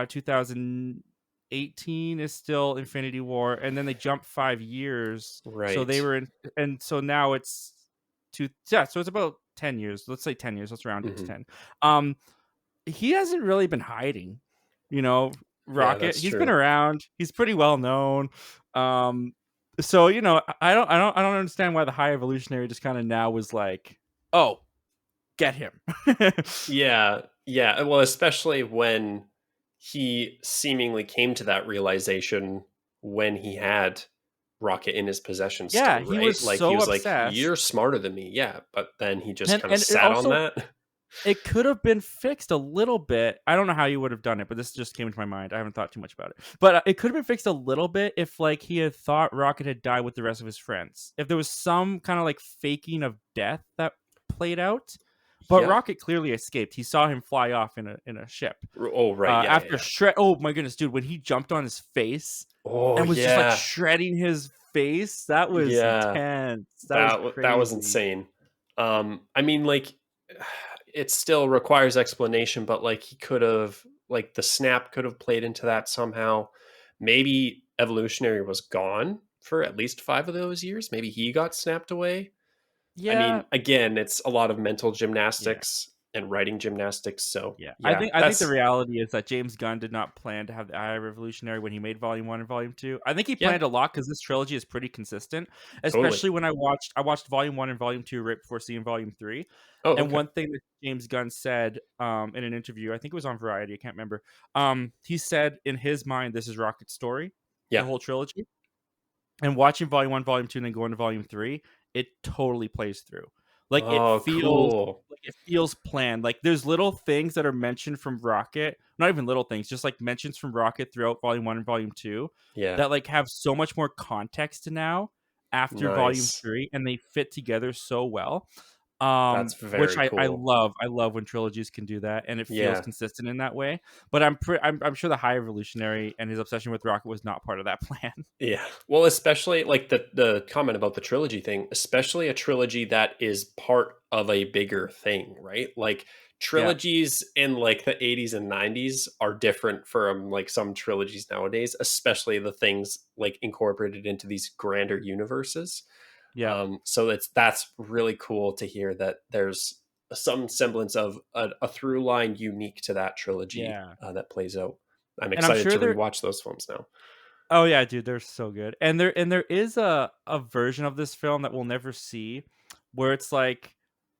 Speaker 2: 2018 is still Infinity War. And then they jump 5 years. So they
Speaker 1: Right.
Speaker 2: were in, and so now it's yeah, so it's about 10 years. Let's say 10 years. Let's round it to
Speaker 1: Hmm.
Speaker 2: 10. Um, he hasn't really been hiding, you know.
Speaker 1: Yeah,
Speaker 2: Rocket,
Speaker 1: that's
Speaker 2: he's been
Speaker 1: true.
Speaker 2: around. He's pretty well known. Um, so I don't understand why the High Evolutionary just kind of now was like, oh, get him.
Speaker 1: Yeah, yeah. Well, especially when he seemingly came to that realization when he had Rocket in his possession
Speaker 2: Yeah,
Speaker 1: still,
Speaker 2: he
Speaker 1: right?
Speaker 2: was
Speaker 1: Like he
Speaker 2: so
Speaker 1: was like,
Speaker 2: obsessed.
Speaker 1: "You're smarter than me." Yeah, but then he just
Speaker 2: And
Speaker 1: kind of
Speaker 2: and it
Speaker 1: sat on
Speaker 2: also,
Speaker 1: that.
Speaker 2: it could have been fixed a little bit. I don't know how you would have done it, but this just came to my mind. I haven't thought too much about it. But it could have been fixed a little bit if like he had thought Rocket had died with the rest of his friends. If there was some kind of like faking of death that played out. But
Speaker 1: Yep.
Speaker 2: Rocket clearly escaped. He saw him fly off in a ship.
Speaker 1: Oh, right. Yeah, yeah,
Speaker 2: After
Speaker 1: yeah.
Speaker 2: shred, oh my goodness, dude, when he jumped on his face
Speaker 1: Oh,
Speaker 2: and was just like
Speaker 1: yeah.
Speaker 2: shredding his face, that was
Speaker 1: Yeah.
Speaker 2: intense. That was
Speaker 1: That was
Speaker 2: crazy.
Speaker 1: insane. I mean, like, it still requires explanation, but like he could have, like, the snap could have played into that somehow. Maybe evolutionary was gone for at least 5 of those years. Maybe he got snapped away. I
Speaker 2: Yeah,
Speaker 1: mean, again, it's a lot of mental
Speaker 2: yeah.
Speaker 1: gymnastics and writing gymnastics. So
Speaker 2: Yeah,
Speaker 1: yeah,
Speaker 2: I think the
Speaker 1: that's
Speaker 2: reality is that James Gunn did not plan to have the Eye Revolutionary when he made Volume 1 and Volume 2. I think he
Speaker 1: yeah,
Speaker 2: planned a lot because this trilogy is pretty consistent,
Speaker 1: totally.
Speaker 2: especially when I watched Volume 1 and Volume 2 right before seeing Volume 3.
Speaker 1: Oh,
Speaker 2: And
Speaker 1: okay.
Speaker 2: one thing that James Gunn said in an interview, I think it was on Variety, I can't remember. He said in his mind this is Rocket's story, the
Speaker 1: Yeah.
Speaker 2: whole trilogy. And watching Volume 1, Volume 2, and then going to Volume 3, it totally plays through. Like,
Speaker 1: Oh, cool.
Speaker 2: it feels planned. Like, there's little things that are mentioned from Rocket, not even little things, just, like, mentions from Rocket throughout Volume 1 and Volume 2
Speaker 1: Yeah.
Speaker 2: that, like, have so much more context now after Volume
Speaker 1: Nice.
Speaker 2: 3, and they fit together so well.
Speaker 1: That's
Speaker 2: Which
Speaker 1: very cool.
Speaker 2: I love when trilogies can do that, and it feels
Speaker 1: Yeah.
Speaker 2: consistent in that way. But I'm sure the High Evolutionary and his obsession with Rocket was not part of that plan.
Speaker 1: Yeah. Well, especially like the comment about the trilogy thing, especially a trilogy that is part of a bigger thing, right? Like
Speaker 2: Yeah,
Speaker 1: trilogies in like the 80s and 90s are different from like some trilogies nowadays, especially the things like incorporated into these grander universes.
Speaker 2: yeah,
Speaker 1: So that's really cool to hear that there's some semblance of a through line unique to that trilogy
Speaker 2: yeah.
Speaker 1: that plays out. I'm
Speaker 2: And I'm
Speaker 1: excited
Speaker 2: sure
Speaker 1: to
Speaker 2: there
Speaker 1: rewatch those films now.
Speaker 2: Oh yeah, dude, they're so good. And there is a version of this film that we'll never see where it's like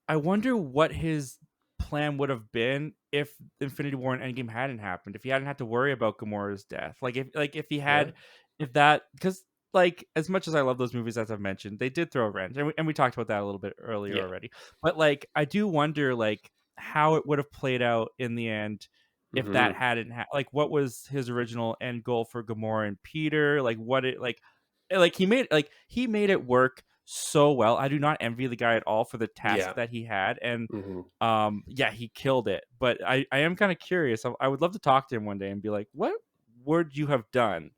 Speaker 2: I wonder what his plan would have been if Infinity War and Endgame hadn't happened. If he hadn't had to worry about Gamora's death. If he
Speaker 1: Yeah.
Speaker 2: had if that cuz like as much as I love those movies as I've mentioned, they did throw a wrench. And we talked about that a little bit earlier
Speaker 1: Yeah.
Speaker 2: already. But like I do wonder like how it would have played out in the end if that
Speaker 1: Hmm.
Speaker 2: hadn't like what was his original end goal for Gamora and Peter, like what it he made it work so well. I do not envy the guy at all for the task
Speaker 1: Yeah.
Speaker 2: that he had, and
Speaker 1: Hmm.
Speaker 2: yeah, he killed it. But I am kind of curious. I would love to talk to him one day and be like, what would you have done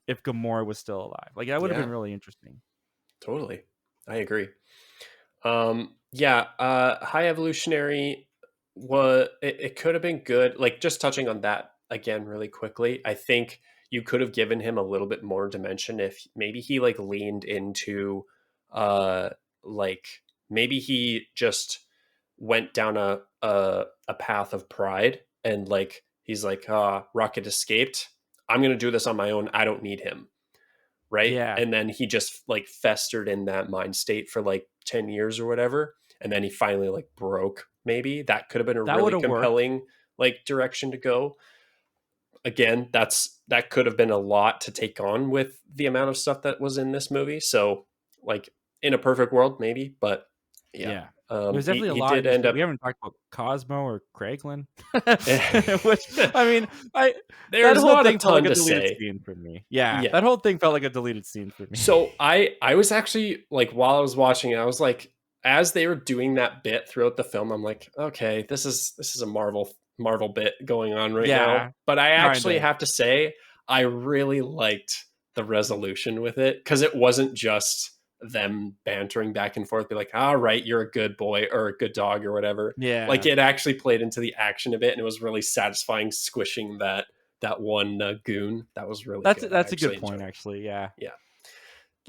Speaker 2: if Gamora was still alive? Like that would have been
Speaker 1: Yeah.
Speaker 2: really interesting.
Speaker 1: Totally. I agree. Yeah. High evolutionary was it could have been good. Like just touching on that again really quickly. I think you could have given him a little bit more dimension if maybe he like leaned into uh like maybe he just went down a path of pride, and like he's like, Rocket escaped. I'm gonna do this on my own. I don't need him, right?
Speaker 2: Yeah.
Speaker 1: And then he just like festered in that mind state for like 10 years or whatever, and then he finally like broke. Maybe that could have been a
Speaker 2: That would
Speaker 1: really
Speaker 2: have worked.
Speaker 1: compelling like direction to go. Again, that could have been a lot to take on with the amount of stuff that was in this movie. So like in a perfect world maybe, but yeah.
Speaker 2: Yeah. There's
Speaker 1: He
Speaker 2: definitely a
Speaker 1: he
Speaker 2: lot.
Speaker 1: did end
Speaker 2: We
Speaker 1: up.
Speaker 2: haven't talked about Cosmo or Craiglin, which I mean, that
Speaker 1: There's
Speaker 2: whole
Speaker 1: not a
Speaker 2: thing felt like
Speaker 1: ton
Speaker 2: a
Speaker 1: to
Speaker 2: deleted
Speaker 1: say.
Speaker 2: scene for me. Yeah,
Speaker 1: Yeah.
Speaker 2: that whole thing felt like a deleted scene for me.
Speaker 1: So I was actually like, while I was watching it, I was like, as they were doing that bit throughout the film, I'm like, okay, this is a Marvel bit going on right now.
Speaker 2: Yeah,
Speaker 1: But I
Speaker 2: kind
Speaker 1: actually
Speaker 2: of.
Speaker 1: have to say, I really liked the resolution with it, because it wasn't just them bantering back and forth, be like, all right, you're a good boy or a good dog or whatever. Like
Speaker 2: Yeah,
Speaker 1: it actually played into the action a bit, and it was really satisfying squishing that one goon. That was really good. I
Speaker 2: that's a good
Speaker 1: actually
Speaker 2: point,
Speaker 1: enjoyed it.
Speaker 2: actually. Yeah,
Speaker 1: Yeah.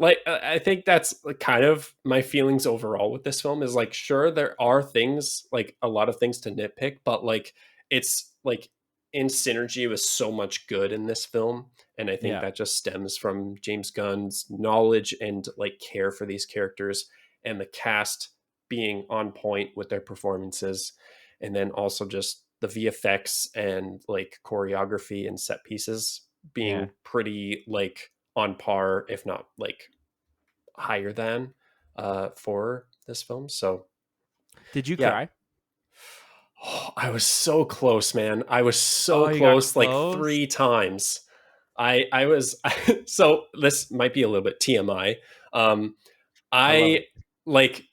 Speaker 1: Like I think that's like kind of my feelings overall with this film, is like, sure, there are things, like a lot of things to nitpick, but like it's like in synergy with so much good in this film. And I think
Speaker 2: yeah,
Speaker 1: that just stems from James Gunn's knowledge and like care for these characters, and the cast being on point with their performances, and then also just the VFX and like choreography and set pieces
Speaker 2: yeah.
Speaker 1: being pretty like on par, if not like higher than, for this film. So
Speaker 2: Did you
Speaker 1: yeah.
Speaker 2: cry?
Speaker 1: Oh, I was so close, man. I was so
Speaker 2: Oh, you got
Speaker 1: close like
Speaker 2: close.
Speaker 1: 3 times. I was so this might be a little bit TMI. Um,
Speaker 2: I love
Speaker 1: I
Speaker 2: it.
Speaker 1: like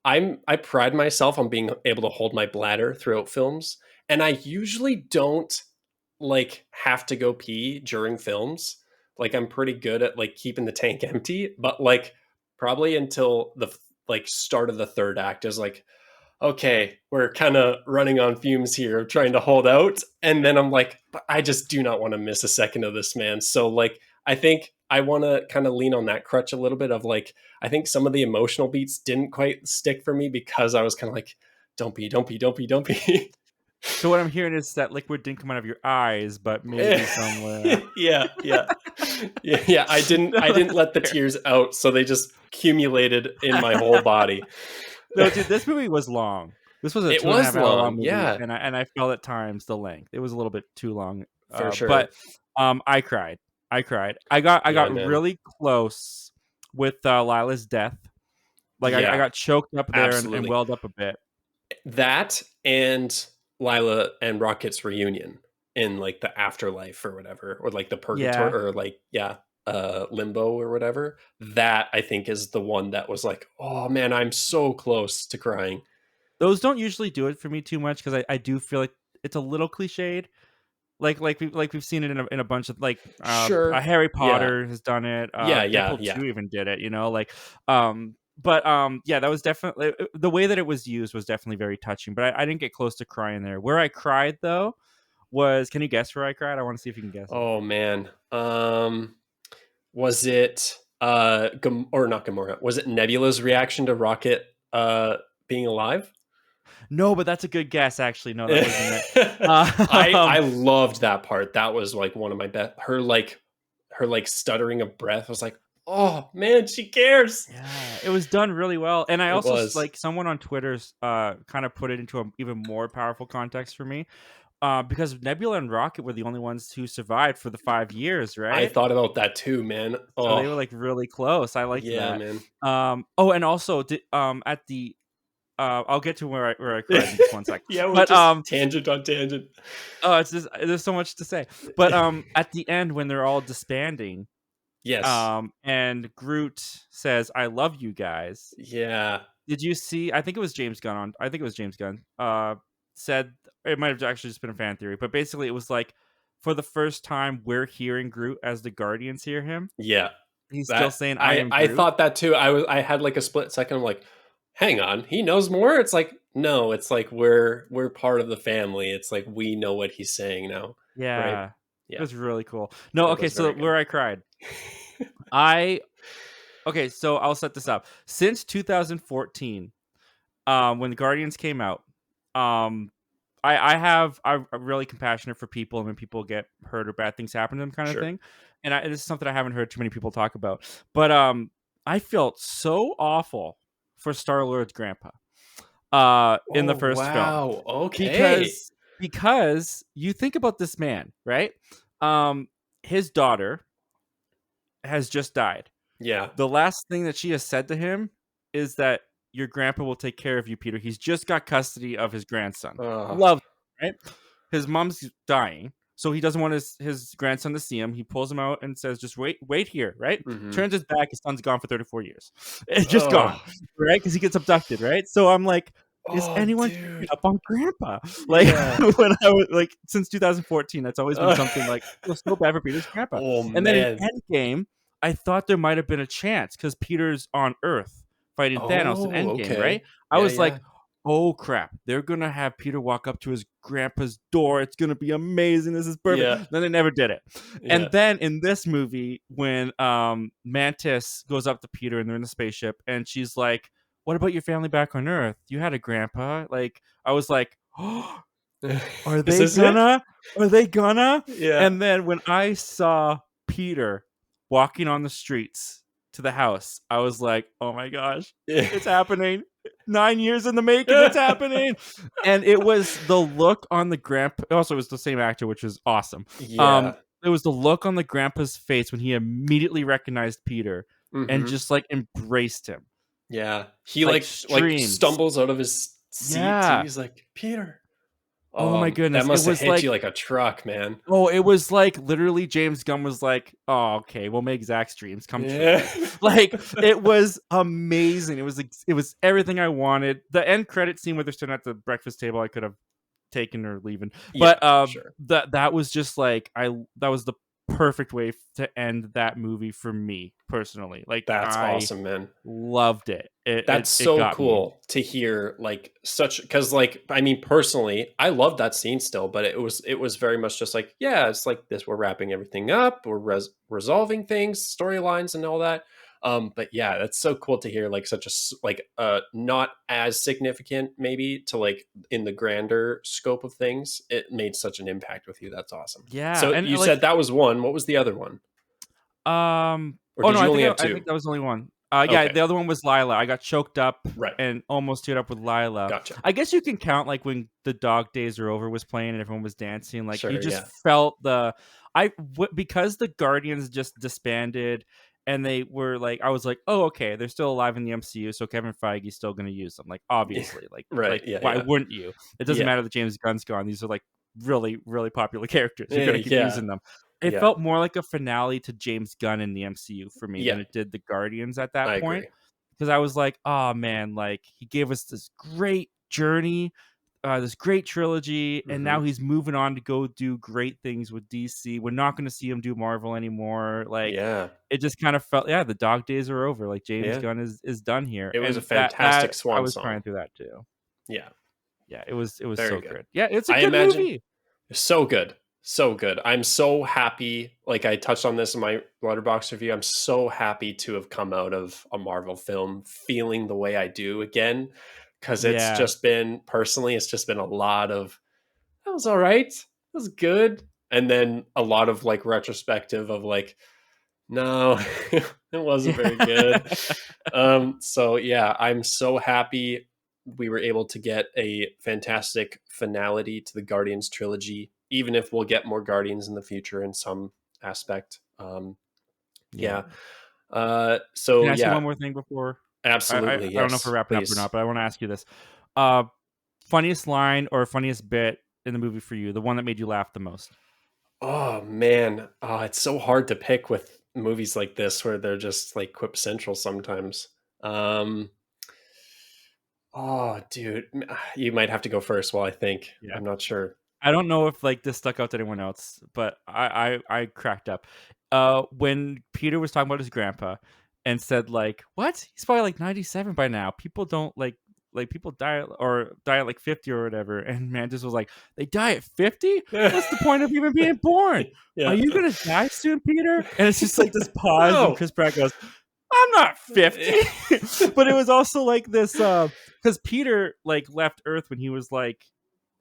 Speaker 1: I pride myself on being able to hold my bladder throughout films, and I usually don't like have to go pee during films. Like I'm pretty good at like keeping the tank empty, but like probably until the like start of the third act is like, okay, we're kind of running on fumes here, trying to hold out. And then I'm like, but I just do not want to miss a second of this, man. So like, I think I want to kind of lean on that crutch a little bit of like, I think some of the emotional beats didn't quite stick for me, because I was kind of like, don't be, don't be, don't be, don't be.
Speaker 2: So what I'm hearing is that liquid didn't come out of your eyes, but maybe somewhere.
Speaker 1: Yeah, yeah. Yeah, yeah.
Speaker 2: No,
Speaker 1: I didn't
Speaker 2: that's
Speaker 1: let the
Speaker 2: fair.
Speaker 1: tears out, so they just accumulated in my whole body.
Speaker 2: No, dude, this movie was long. This was a
Speaker 1: It
Speaker 2: two and a
Speaker 1: was
Speaker 2: half hour long
Speaker 1: long,
Speaker 2: movie,
Speaker 1: yeah,
Speaker 2: and I felt at times the length. It was a little bit too long.
Speaker 1: for
Speaker 2: But
Speaker 1: sure.
Speaker 2: I cried. I cried. I
Speaker 1: Yeah,
Speaker 2: got
Speaker 1: man.
Speaker 2: really close with Lila's death. Like I
Speaker 1: Yeah,
Speaker 2: got choked up there and
Speaker 1: absolutely.
Speaker 2: welled up a bit.
Speaker 1: That and Lila and Rocket's reunion in like the afterlife or whatever, or like the purgatory,
Speaker 2: Yeah.
Speaker 1: or like, yeah, limbo or whatever. That I think is the one that was like, oh man, I'm so close to crying.
Speaker 2: Those don't usually do it for me too much because I do feel like it's a little cliched. We've seen it in a bunch of like
Speaker 1: Sure.
Speaker 2: Harry
Speaker 1: Yeah.
Speaker 2: Potter has done it.
Speaker 1: Yeah, yeah,
Speaker 2: Deadpool
Speaker 1: yeah.
Speaker 2: 2 even did it, you know, like but yeah, that was definitely the way that it was used was definitely very touching, but I didn't get close to crying there. Where I cried though was, can you guess where I cried? I want to see if you can guess it.
Speaker 1: Oh man. Was it or not Gamora? Was it Nebula's reaction to Rocket being alive?
Speaker 2: No, but that's a good guess actually. No, that wasn't it.
Speaker 1: I
Speaker 2: Um
Speaker 1: loved that part. That was like one of my best. Her like stuttering of breath. I was like, oh man, she cares.
Speaker 2: yeah, it was done really well. And I
Speaker 1: It
Speaker 2: also
Speaker 1: was.
Speaker 2: like someone on Twitter's kind of put it into an even more powerful context for me. Because Nebula and Rocket were the only ones who survived for the 5 years,
Speaker 1: I
Speaker 2: right?
Speaker 1: thought about that too, man.
Speaker 2: So they
Speaker 1: Oh
Speaker 2: were like really close. I liked
Speaker 1: yeah,
Speaker 2: that.
Speaker 1: man.
Speaker 2: Oh, and also at the I'll get to where I cried in just one sec.
Speaker 1: Yeah, we're
Speaker 2: But
Speaker 1: just tangent on tangent.
Speaker 2: oh, it's just there's so much to say. But at the end when they're all disbanding,
Speaker 1: Yes.
Speaker 2: and Groot says, "I love you guys."
Speaker 1: Yeah.
Speaker 2: Did you see? I think it was James Gunn on. I think it was James Gunn. Said it might have actually just been a fan theory, but basically it was like for the first time we're hearing Groot as the Guardians hear him.
Speaker 1: Yeah.
Speaker 2: He's still
Speaker 1: That
Speaker 2: saying, "I am
Speaker 1: I
Speaker 2: Groot."
Speaker 1: thought that too. I had like a split second. I'm like, hang on, he knows more. It's like, no, it's like we're part of the family. It's like we know what he's saying now, right?
Speaker 2: Yeah, it
Speaker 1: Yeah,
Speaker 2: was really cool. No,
Speaker 1: it
Speaker 2: okay,
Speaker 1: was
Speaker 2: so
Speaker 1: very good.
Speaker 2: where I cried, I okay, so I'll set this up. Since 2014, when the Guardians came out, I'm really compassionate for people, and when people get hurt or bad things happen to them, kind of
Speaker 1: Sure.
Speaker 2: thing. And this is something I haven't heard too many people talk about. But I felt so awful for Star Lord's grandpa in the
Speaker 1: Oh,
Speaker 2: first film,
Speaker 1: wow. Okay.
Speaker 2: because you think about this man, right? His daughter has just died.
Speaker 1: Yeah.
Speaker 2: The last thing that she has said to him is that your grandpa will take care of you, Peter. He's just got custody of his grandson.
Speaker 1: Uh,
Speaker 2: Loves him, right? His mom's dying, so he doesn't want his grandson to see him. He pulls him out and says, "Just wait here," right?
Speaker 1: mhm.
Speaker 2: Turns his back. His son's gone for 34 years. It's just gone,
Speaker 1: Oh.
Speaker 2: right? Because he gets abducted, right? So I'm like, is
Speaker 1: Oh,
Speaker 2: anyone checking
Speaker 1: dude.
Speaker 2: up on Grandpa? Like
Speaker 1: Yeah.
Speaker 2: when I was like since 2014, that's always been
Speaker 1: Uh,
Speaker 2: something like it was so bad for Peter's grandpa.
Speaker 1: oh,
Speaker 2: And then in
Speaker 1: man.
Speaker 2: Endgame, I thought there might have been a chance because Peter's on Earth fighting Thanos in
Speaker 1: Oh,
Speaker 2: Endgame, right?
Speaker 1: okay.
Speaker 2: I
Speaker 1: Yeah,
Speaker 2: was like,
Speaker 1: yeah.
Speaker 2: oh crap, they're gonna have Peter walk up to his grandpa's door. It's gonna be amazing. This is perfect.
Speaker 1: Yeah.
Speaker 2: Then they never did it.
Speaker 1: Yeah.
Speaker 2: And then in this movie, when Mantis goes up to Peter and they're in the spaceship, and she's like, "What about your family back on Earth? You had a grandpa." Like I was like, "Oh, are
Speaker 1: Is
Speaker 2: they
Speaker 1: this it?
Speaker 2: gonna? Are they gonna?"
Speaker 1: Yeah.
Speaker 2: And then when I saw Peter walking on the streets to the house, I was like, "Oh my gosh,
Speaker 1: Yeah.
Speaker 2: it's happening! 9 years in the making, it's happening!" And it was the look on the grandpa. Also, it was the same actor, which was awesome.
Speaker 1: Yeah.
Speaker 2: It was the look on the grandpa's face when he immediately recognized Peter and
Speaker 1: Mhm.
Speaker 2: just like embraced him,
Speaker 1: Yeah. He,
Speaker 2: like
Speaker 1: like,
Speaker 2: streams.
Speaker 1: stumbles out of his seat too.
Speaker 2: Yeah.
Speaker 1: He's like, "Peter."
Speaker 2: Oh my
Speaker 1: That
Speaker 2: goodness. It
Speaker 1: must have
Speaker 2: was
Speaker 1: hit
Speaker 2: like
Speaker 1: you like a truck, man.
Speaker 2: Oh, it was like literally James Gunn was like, "Oh, okay, we'll make Zach's dreams come true
Speaker 1: Yeah.
Speaker 2: then." Like it was amazing. It was everything I wanted. The end credit scene where they're sitting at the breakfast table, I could have taken or leaving,
Speaker 1: Yeah,
Speaker 2: but
Speaker 1: sure.
Speaker 2: that was just like that was the perfect way to end that movie for me personally. Like
Speaker 1: That's
Speaker 2: I
Speaker 1: awesome, man.
Speaker 2: loved it.
Speaker 1: That's
Speaker 2: It
Speaker 1: so
Speaker 2: got me.
Speaker 1: cool to hear, like, such because, like, I mean, personally, I love that scene still, but it was very much just like, yeah, it's like this. We're wrapping everything up. We're resolving things, storylines, and all that. But yeah, that's so cool to hear, like, such a like not as significant maybe to like in the grander scope of things. It made such an impact with you. That's awesome.
Speaker 2: Yeah,
Speaker 1: So
Speaker 2: and
Speaker 1: you said
Speaker 2: like
Speaker 1: that was one. What was the other one? Or
Speaker 2: Oh
Speaker 1: did
Speaker 2: no,
Speaker 1: you only have
Speaker 2: I think
Speaker 1: two?
Speaker 2: that was the only one. Yeah,
Speaker 1: Okay,
Speaker 2: the other one was Lila. I got choked up
Speaker 1: right.
Speaker 2: and almost teared up with Lila.
Speaker 1: Gotcha.
Speaker 2: I guess you can count like when the Dog Days Are Over was playing and everyone was dancing. Like you
Speaker 1: Sure.
Speaker 2: just
Speaker 1: Yeah.
Speaker 2: felt because the Guardians just disbanded and they were like, I was like, oh okay, they're still alive in the MCU, so Kevin Feige's still going to use them. Like obviously,
Speaker 1: Right.
Speaker 2: like
Speaker 1: Yeah.
Speaker 2: why
Speaker 1: Yeah.
Speaker 2: wouldn't you? It doesn't
Speaker 1: Yeah.
Speaker 2: matter that James Gunn's gone. These are like really popular characters. You're going to keep
Speaker 1: Yeah.
Speaker 2: using them. It
Speaker 1: Yeah.
Speaker 2: felt more like a finale to James Gunn in the MCU for me
Speaker 1: Yeah.
Speaker 2: than it did the Guardians at
Speaker 1: I
Speaker 2: that point.
Speaker 1: agree.
Speaker 2: Because I was like, oh man, like he gave us this great journey, this great trilogy, and now
Speaker 1: Mhm.
Speaker 2: he's moving on to go do great things with DC. We're not going to see him do Marvel anymore. Like
Speaker 1: Yeah.
Speaker 2: it just kind of felt, yeah, the dog days are over. Like James
Speaker 1: Yeah.
Speaker 2: Gunn is done here,
Speaker 1: It was a
Speaker 2: and
Speaker 1: fantastic
Speaker 2: I
Speaker 1: swan
Speaker 2: was
Speaker 1: song.
Speaker 2: crying through that too.
Speaker 1: Yeah.
Speaker 2: Yeah, it was
Speaker 1: Very
Speaker 2: so
Speaker 1: good.
Speaker 2: good. Yeah, it's a
Speaker 1: I
Speaker 2: good
Speaker 1: imagine
Speaker 2: movie.
Speaker 1: so good. So good. I'm so happy. Like I touched on this in my Letterboxd review. I'm so happy to have come out of a Marvel film feeling the way I do again. Cause it's
Speaker 2: Yeah,
Speaker 1: just been personally, it's just been a lot of that was all right. That was good. And then a lot of like retrospective of like, no, it wasn't very good.
Speaker 2: yeah.
Speaker 1: So yeah, I'm so happy we were able to get a fantastic finality to the Guardians trilogy, even if we'll get more Guardians in the future in some aspect.
Speaker 2: Yeah.
Speaker 1: Yeah.
Speaker 2: Can
Speaker 1: So
Speaker 2: I ask you
Speaker 1: yeah,
Speaker 2: one more thing before
Speaker 1: absolutely.
Speaker 2: I don't know if we're
Speaker 1: Yes,
Speaker 2: wrapping up or
Speaker 1: please.
Speaker 2: not, but I want to ask you this. Uh, Funniest line or funniest bit in the movie for you, the one that made you laugh the most?
Speaker 1: Oh man, it's so hard to pick with movies like this where they're just like quip central sometimes. Um, oh, dude, you might have to go first while I think.
Speaker 2: Yeah.
Speaker 1: I'm not sure.
Speaker 2: I don't know if like this stuck out to anyone else, but I cracked up. When Peter was talking about his grandpa and said like, "What? He's probably like 97 by now. People don't like people die at like 50 or whatever." And Mantis was like, "They die at 50? What's the point of even being born? Are
Speaker 1: Yeah.
Speaker 2: you gonna die soon, Peter?" And it's just like this pause, and
Speaker 1: No.
Speaker 2: Chris Pratt goes, I'm not 50. But it was also like this because Peter like left Earth when he was like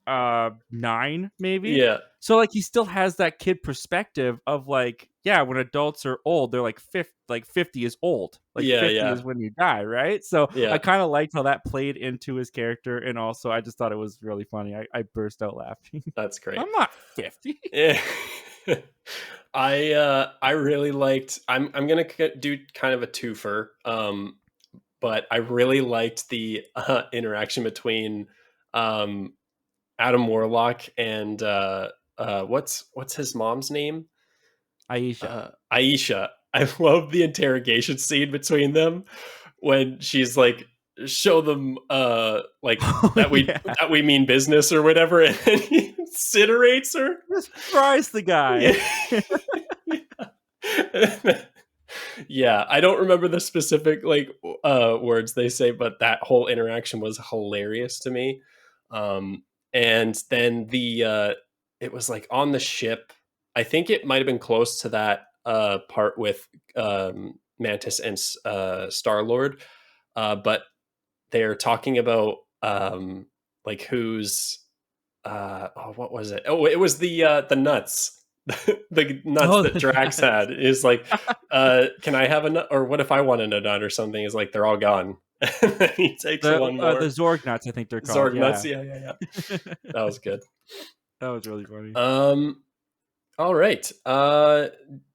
Speaker 2: 9 maybe,
Speaker 1: Yeah,
Speaker 2: so like he still has that kid perspective of like, yeah, when adults are old they're like 50 is old, like
Speaker 1: yeah,
Speaker 2: 50
Speaker 1: yeah,
Speaker 2: is when you die, right? So I
Speaker 1: yeah.
Speaker 2: kind of liked how that played into his character, and also I just thought it was really funny. I burst out laughing.
Speaker 1: That's great.
Speaker 2: I'm not 50.
Speaker 1: Yeah. I really liked. I'm gonna do kind of a twofer. But I really liked the interaction between um Adam Warlock and what's his mom's name?
Speaker 2: Aisha.
Speaker 1: Aisha. I love the interrogation scene between them when she's like, show them like
Speaker 2: Oh yeah,
Speaker 1: that we mean business or whatever, and then he incinerates her.
Speaker 2: just fries the guy.
Speaker 1: Yeah. Yeah, I don't remember the specific like words they say, but that whole interaction was hilarious to me. And then it was like on the ship. I think it might have been close to that part with Mantis and Star Lord, but they're talking about like who's what was it? Oh, it was the nuts. The nuts
Speaker 2: Oh,
Speaker 1: that Drax
Speaker 2: nuts.
Speaker 1: had is like, can I have a nut? Or what if I wanted a nut or something? Is like, they're all gone. And then he takes one
Speaker 2: The
Speaker 1: more.
Speaker 2: Zorg nuts, I think they're called.
Speaker 1: Zorg nuts.
Speaker 2: Yeah.
Speaker 1: Yeah, yeah, yeah. That was good.
Speaker 2: That was really funny.
Speaker 1: Um, all right.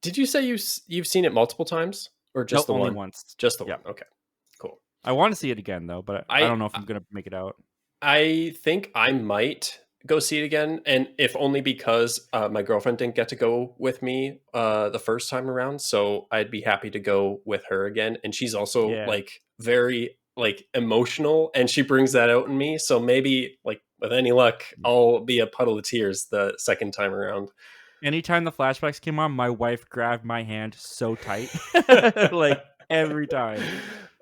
Speaker 1: Did you say you've seen it multiple times or
Speaker 2: No,
Speaker 1: just the
Speaker 2: only
Speaker 1: one?
Speaker 2: once.
Speaker 1: Just the
Speaker 2: Yeah.
Speaker 1: one. Okay, cool.
Speaker 2: I want to see it again though, but I
Speaker 1: I
Speaker 2: don't know if I'm gonna make it out.
Speaker 1: I think I might go see it again, and if only because my girlfriend didn't get to go with me the first time around, so I'd be happy to go with her again. And she's also
Speaker 2: Yeah.
Speaker 1: like very like emotional, and she brings that out in me. So maybe like with any luck, I'll be a puddle of tears the second time around.
Speaker 2: Anytime the flashbacks came on, my wife grabbed my hand so tight. Like every time.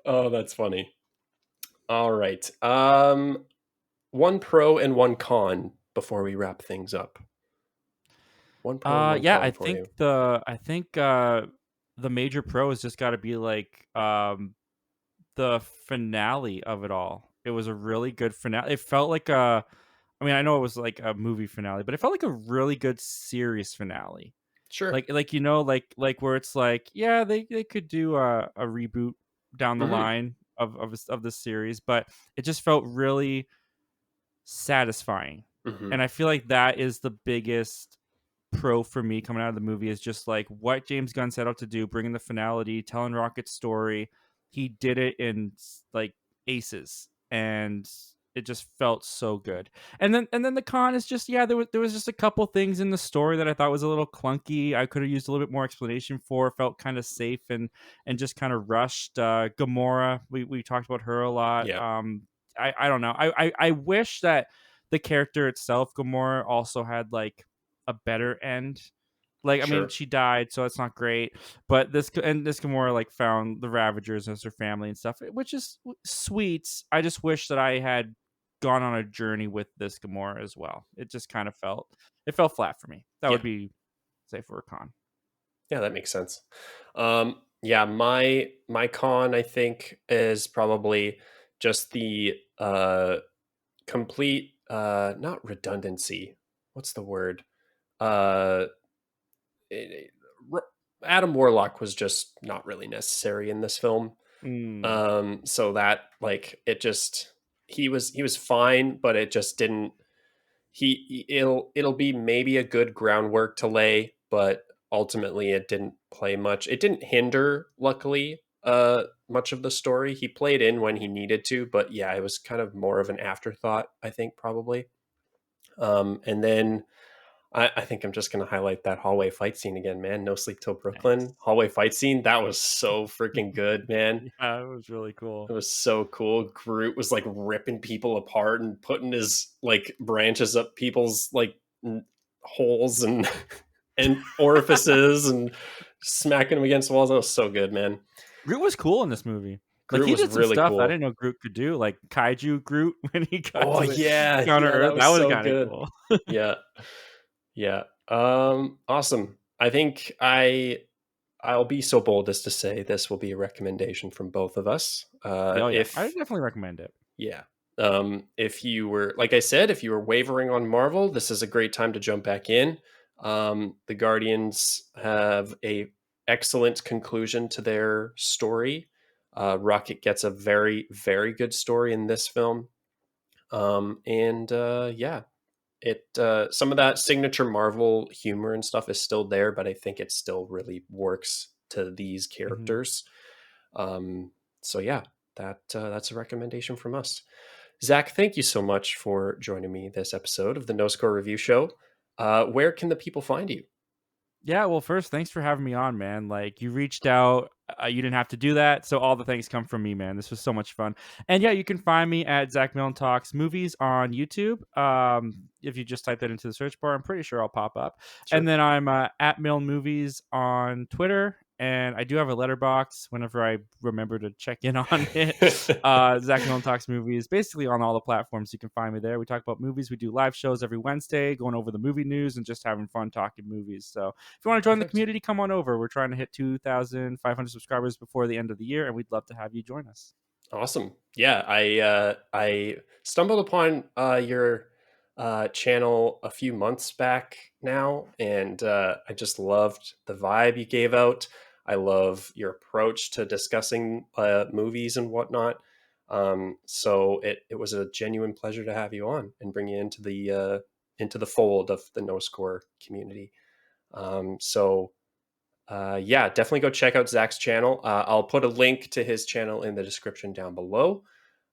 Speaker 1: Oh, that's funny. All right. One pro and one con before we wrap things up. One pro and one
Speaker 2: Yeah,
Speaker 1: con for you.
Speaker 2: I think the major pro has just gotta be like the finale of it all. It was a really good finale. It felt like a I mean, I know it was like a movie finale, but it felt like a really good series finale.
Speaker 1: Sure.
Speaker 2: Like you know, like where it's like, yeah, they could do a reboot down the
Speaker 1: Hmm.
Speaker 2: line of this series, but it just felt really satisfying.
Speaker 1: Hmm.
Speaker 2: And I feel like that is the biggest pro for me coming out of the movie, is just like what James Gunn set out to do, bringing the finality, telling Rocket's story. He did it in like aces, and it just felt so good. And then the con is just, yeah, there was just a couple things in the story that I thought was a little clunky. I could have used a little bit more explanation for. Felt kind of safe and just kind of rushed. Gamora, we talked about her a lot.
Speaker 1: Yeah.
Speaker 2: I don't know. I wish that the character itself, Gamora, also had like a better end. Like, I mean,
Speaker 1: Sure.
Speaker 2: she died, so it's not great. But this Gamora like found the Ravagers as her family and stuff, which is sweet. I just wish that I had gone on a journey with this Gamora as well. It just kind of felt flat for me. That
Speaker 1: Yeah.
Speaker 2: would be, say, for a con.
Speaker 1: Yeah, that makes sense. Yeah, my con I think is probably just the complete not redundancy. What's the word? Uh it- R- Adam Warlock was just not really necessary in this film.
Speaker 2: Mm,
Speaker 1: So that like it just he was fine, but it just didn't it'll be maybe a good groundwork to lay, but ultimately it didn't play much. It didn't hinder, luckily, much of the story. He played in when he needed to, but yeah, it was kind of more of an afterthought, I think, probably. And then I think I'm just gonna highlight that hallway fight scene again, man. No Sleep Till
Speaker 2: nice.
Speaker 1: Brooklyn hallway fight scene. That was so freaking good, man.
Speaker 2: Yeah, it was really cool.
Speaker 1: It was so cool. Groot was like ripping people apart and putting his like branches up people's like holes and and orifices and smacking them against walls. That was so good, man.
Speaker 2: Groot was cool in this movie. Like,
Speaker 1: Groot
Speaker 2: he
Speaker 1: was
Speaker 2: did some
Speaker 1: really
Speaker 2: stuff I
Speaker 1: cool.
Speaker 2: didn't know Groot could do, like kaiju Groot when he got
Speaker 1: Oh
Speaker 2: to the
Speaker 1: yeah,
Speaker 2: counter
Speaker 1: yeah, that
Speaker 2: Earth. That
Speaker 1: was
Speaker 2: was
Speaker 1: so
Speaker 2: kind of
Speaker 1: good.
Speaker 2: cool.
Speaker 1: Yeah, yeah. Awesome. I think I'll be so bold as to say this will be a recommendation from both of us.
Speaker 2: Oh yeah, I
Speaker 1: If
Speaker 2: definitely recommend it.
Speaker 1: Yeah. If you were, like I said, if you were wavering on Marvel, this is a great time to jump back in. The Guardians have a excellent conclusion to their story. Rocket gets a very, very good story in this film. And yeah, it some of that signature Marvel humor and stuff is still there, but I think it still really works to these
Speaker 2: Hmm.
Speaker 1: characters. Um, so yeah, that's a recommendation from us. Zach, thank you so much for joining me this episode of the No Score Review Show. Where can the people find you?
Speaker 2: Yeah, well, first, thanks for having me on, man. Like, you reached out, you didn't have to do that, so all the thanks come from me, man. This was so much fun. And yeah, you can find me at Zach Milne Talks Movies on YouTube. If you just type that into the search bar, I'm pretty sure I'll pop up. And
Speaker 1: Sure.
Speaker 2: then I'm at Milne Movies on Twitter. And I do have a letterbox whenever I remember to check in on it. Zach Milne Talks Movies, basically on all the platforms. You can find me there. We talk about movies. We do live shows every Wednesday, going over the movie news and just having fun talking movies. So if you want to join the
Speaker 1: Perfect.
Speaker 2: community, come on over. We're trying to hit 2,500 subscribers before the end of the year, and we'd love to have you join us.
Speaker 1: Awesome. Yeah, I stumbled upon your channel a few months back now, and I just loved the vibe you gave out. I love your approach to discussing movies and whatnot. So it was a genuine pleasure to have you on and bring you into the fold of the No Score community. So yeah, definitely go check out Zach's channel. I'll put a link to his channel in the description down below.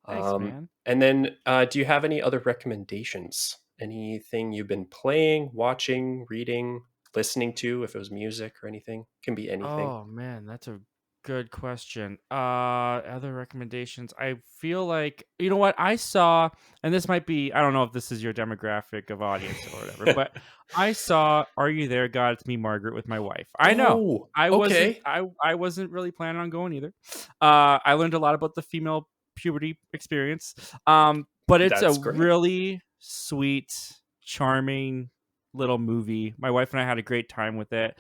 Speaker 2: Thanks, man.
Speaker 1: And then, do you have any other recommendations? Anything you've been playing, watching, reading, listening to? If it was music or anything, can be anything.
Speaker 2: Oh man, that's a good question. Other recommendations. I feel like you know what I saw, and this might be I don't know if this is your demographic of audience or whatever, but I saw Are You There, God? It's Me, Margaret with my wife. I know.
Speaker 1: Oh,
Speaker 2: I wasn't
Speaker 1: okay,
Speaker 2: I wasn't really planning on going either. I learned a lot about the female puberty experience. But it's a
Speaker 1: that's great.
Speaker 2: really sweet, charming little movie. My wife and I had a great time with it.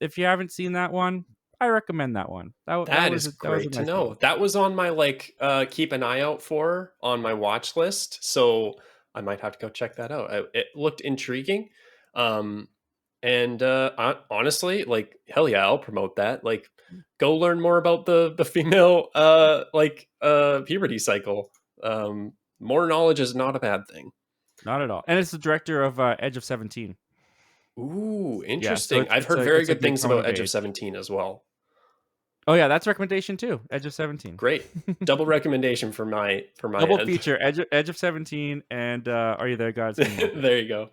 Speaker 2: If you haven't seen that one, I recommend that one.
Speaker 1: That is
Speaker 2: That was a
Speaker 1: great to
Speaker 2: nice
Speaker 1: know.
Speaker 2: one.
Speaker 1: That was on my keep an eye out for on my watch list. So I might have to go check that out. It looked intriguing. Um, and honestly, like hell yeah, I'll promote that. Like go learn more about the female puberty cycle. More knowledge is not a bad thing.
Speaker 2: Not at all. And it's the director of Edge of 17.
Speaker 1: Ooh,
Speaker 2: Yeah, so
Speaker 1: interesting. I've heard very
Speaker 2: it's a
Speaker 1: good
Speaker 2: big
Speaker 1: things
Speaker 2: coming
Speaker 1: about
Speaker 2: of
Speaker 1: Edge of
Speaker 2: age.
Speaker 1: 17 as well.
Speaker 2: Oh yeah, that's recommendation too. Edge of 17.
Speaker 1: Great. Double recommendation for my
Speaker 2: Double
Speaker 1: end.
Speaker 2: feature Edge of 17 and Are You There, God? It's Me, Margaret.
Speaker 1: There you go.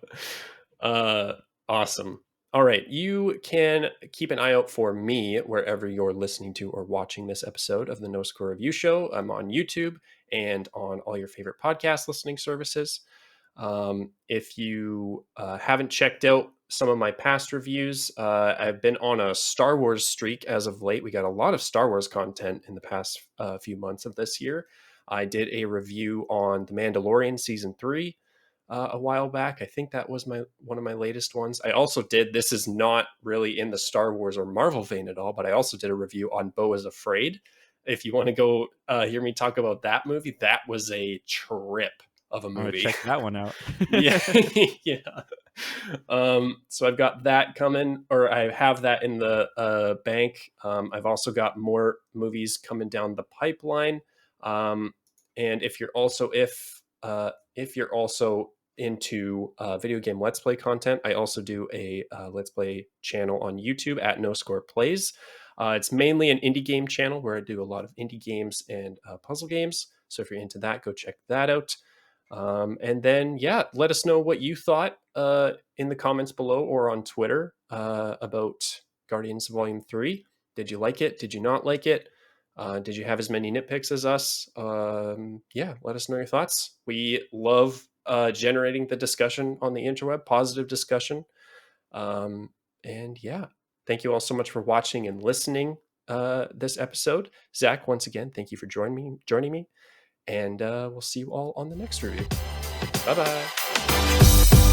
Speaker 1: Uh, awesome. All right. You can keep an eye out for me wherever you're listening to or watching this episode of the No Score Review Show. I'm on YouTube and on all your favorite podcast listening services. If you haven't checked out some of my past reviews, I've been on a Star Wars streak as of late. We got a lot of Star Wars content in the past few months of this year. I did a review on The Mandalorian season 3 a while back. I think that was my one of my latest ones. I also did, this is not really in the Star Wars or Marvel vein at all, but I also did a review on Beau is Afraid. If you want to go hear me talk about that movie, that was a trip of a
Speaker 2: I'm gonna
Speaker 1: movie.
Speaker 2: check that one out.
Speaker 1: Yeah, yeah. So I've got that coming, or I have that in the bank. I've also got more movies coming down the pipeline. And if you're also into video game let's play content, I also do a let's play channel on YouTube at No Score Plays. It's mainly an indie game channel where I do a lot of indie games and puzzle games. So if you're into that, go check that out. And then, yeah, let us know what you thought in the comments below or on Twitter about Guardians Volume 3. Did you like it? Did you not like it? Did you have as many nitpicks as us? Yeah, let us know your thoughts. We love generating the discussion on the interweb, positive discussion. And yeah, thank you all so much for watching and listening this episode. Zach, once again, thank you for joining me. And we'll see you all on the next review. Bye bye.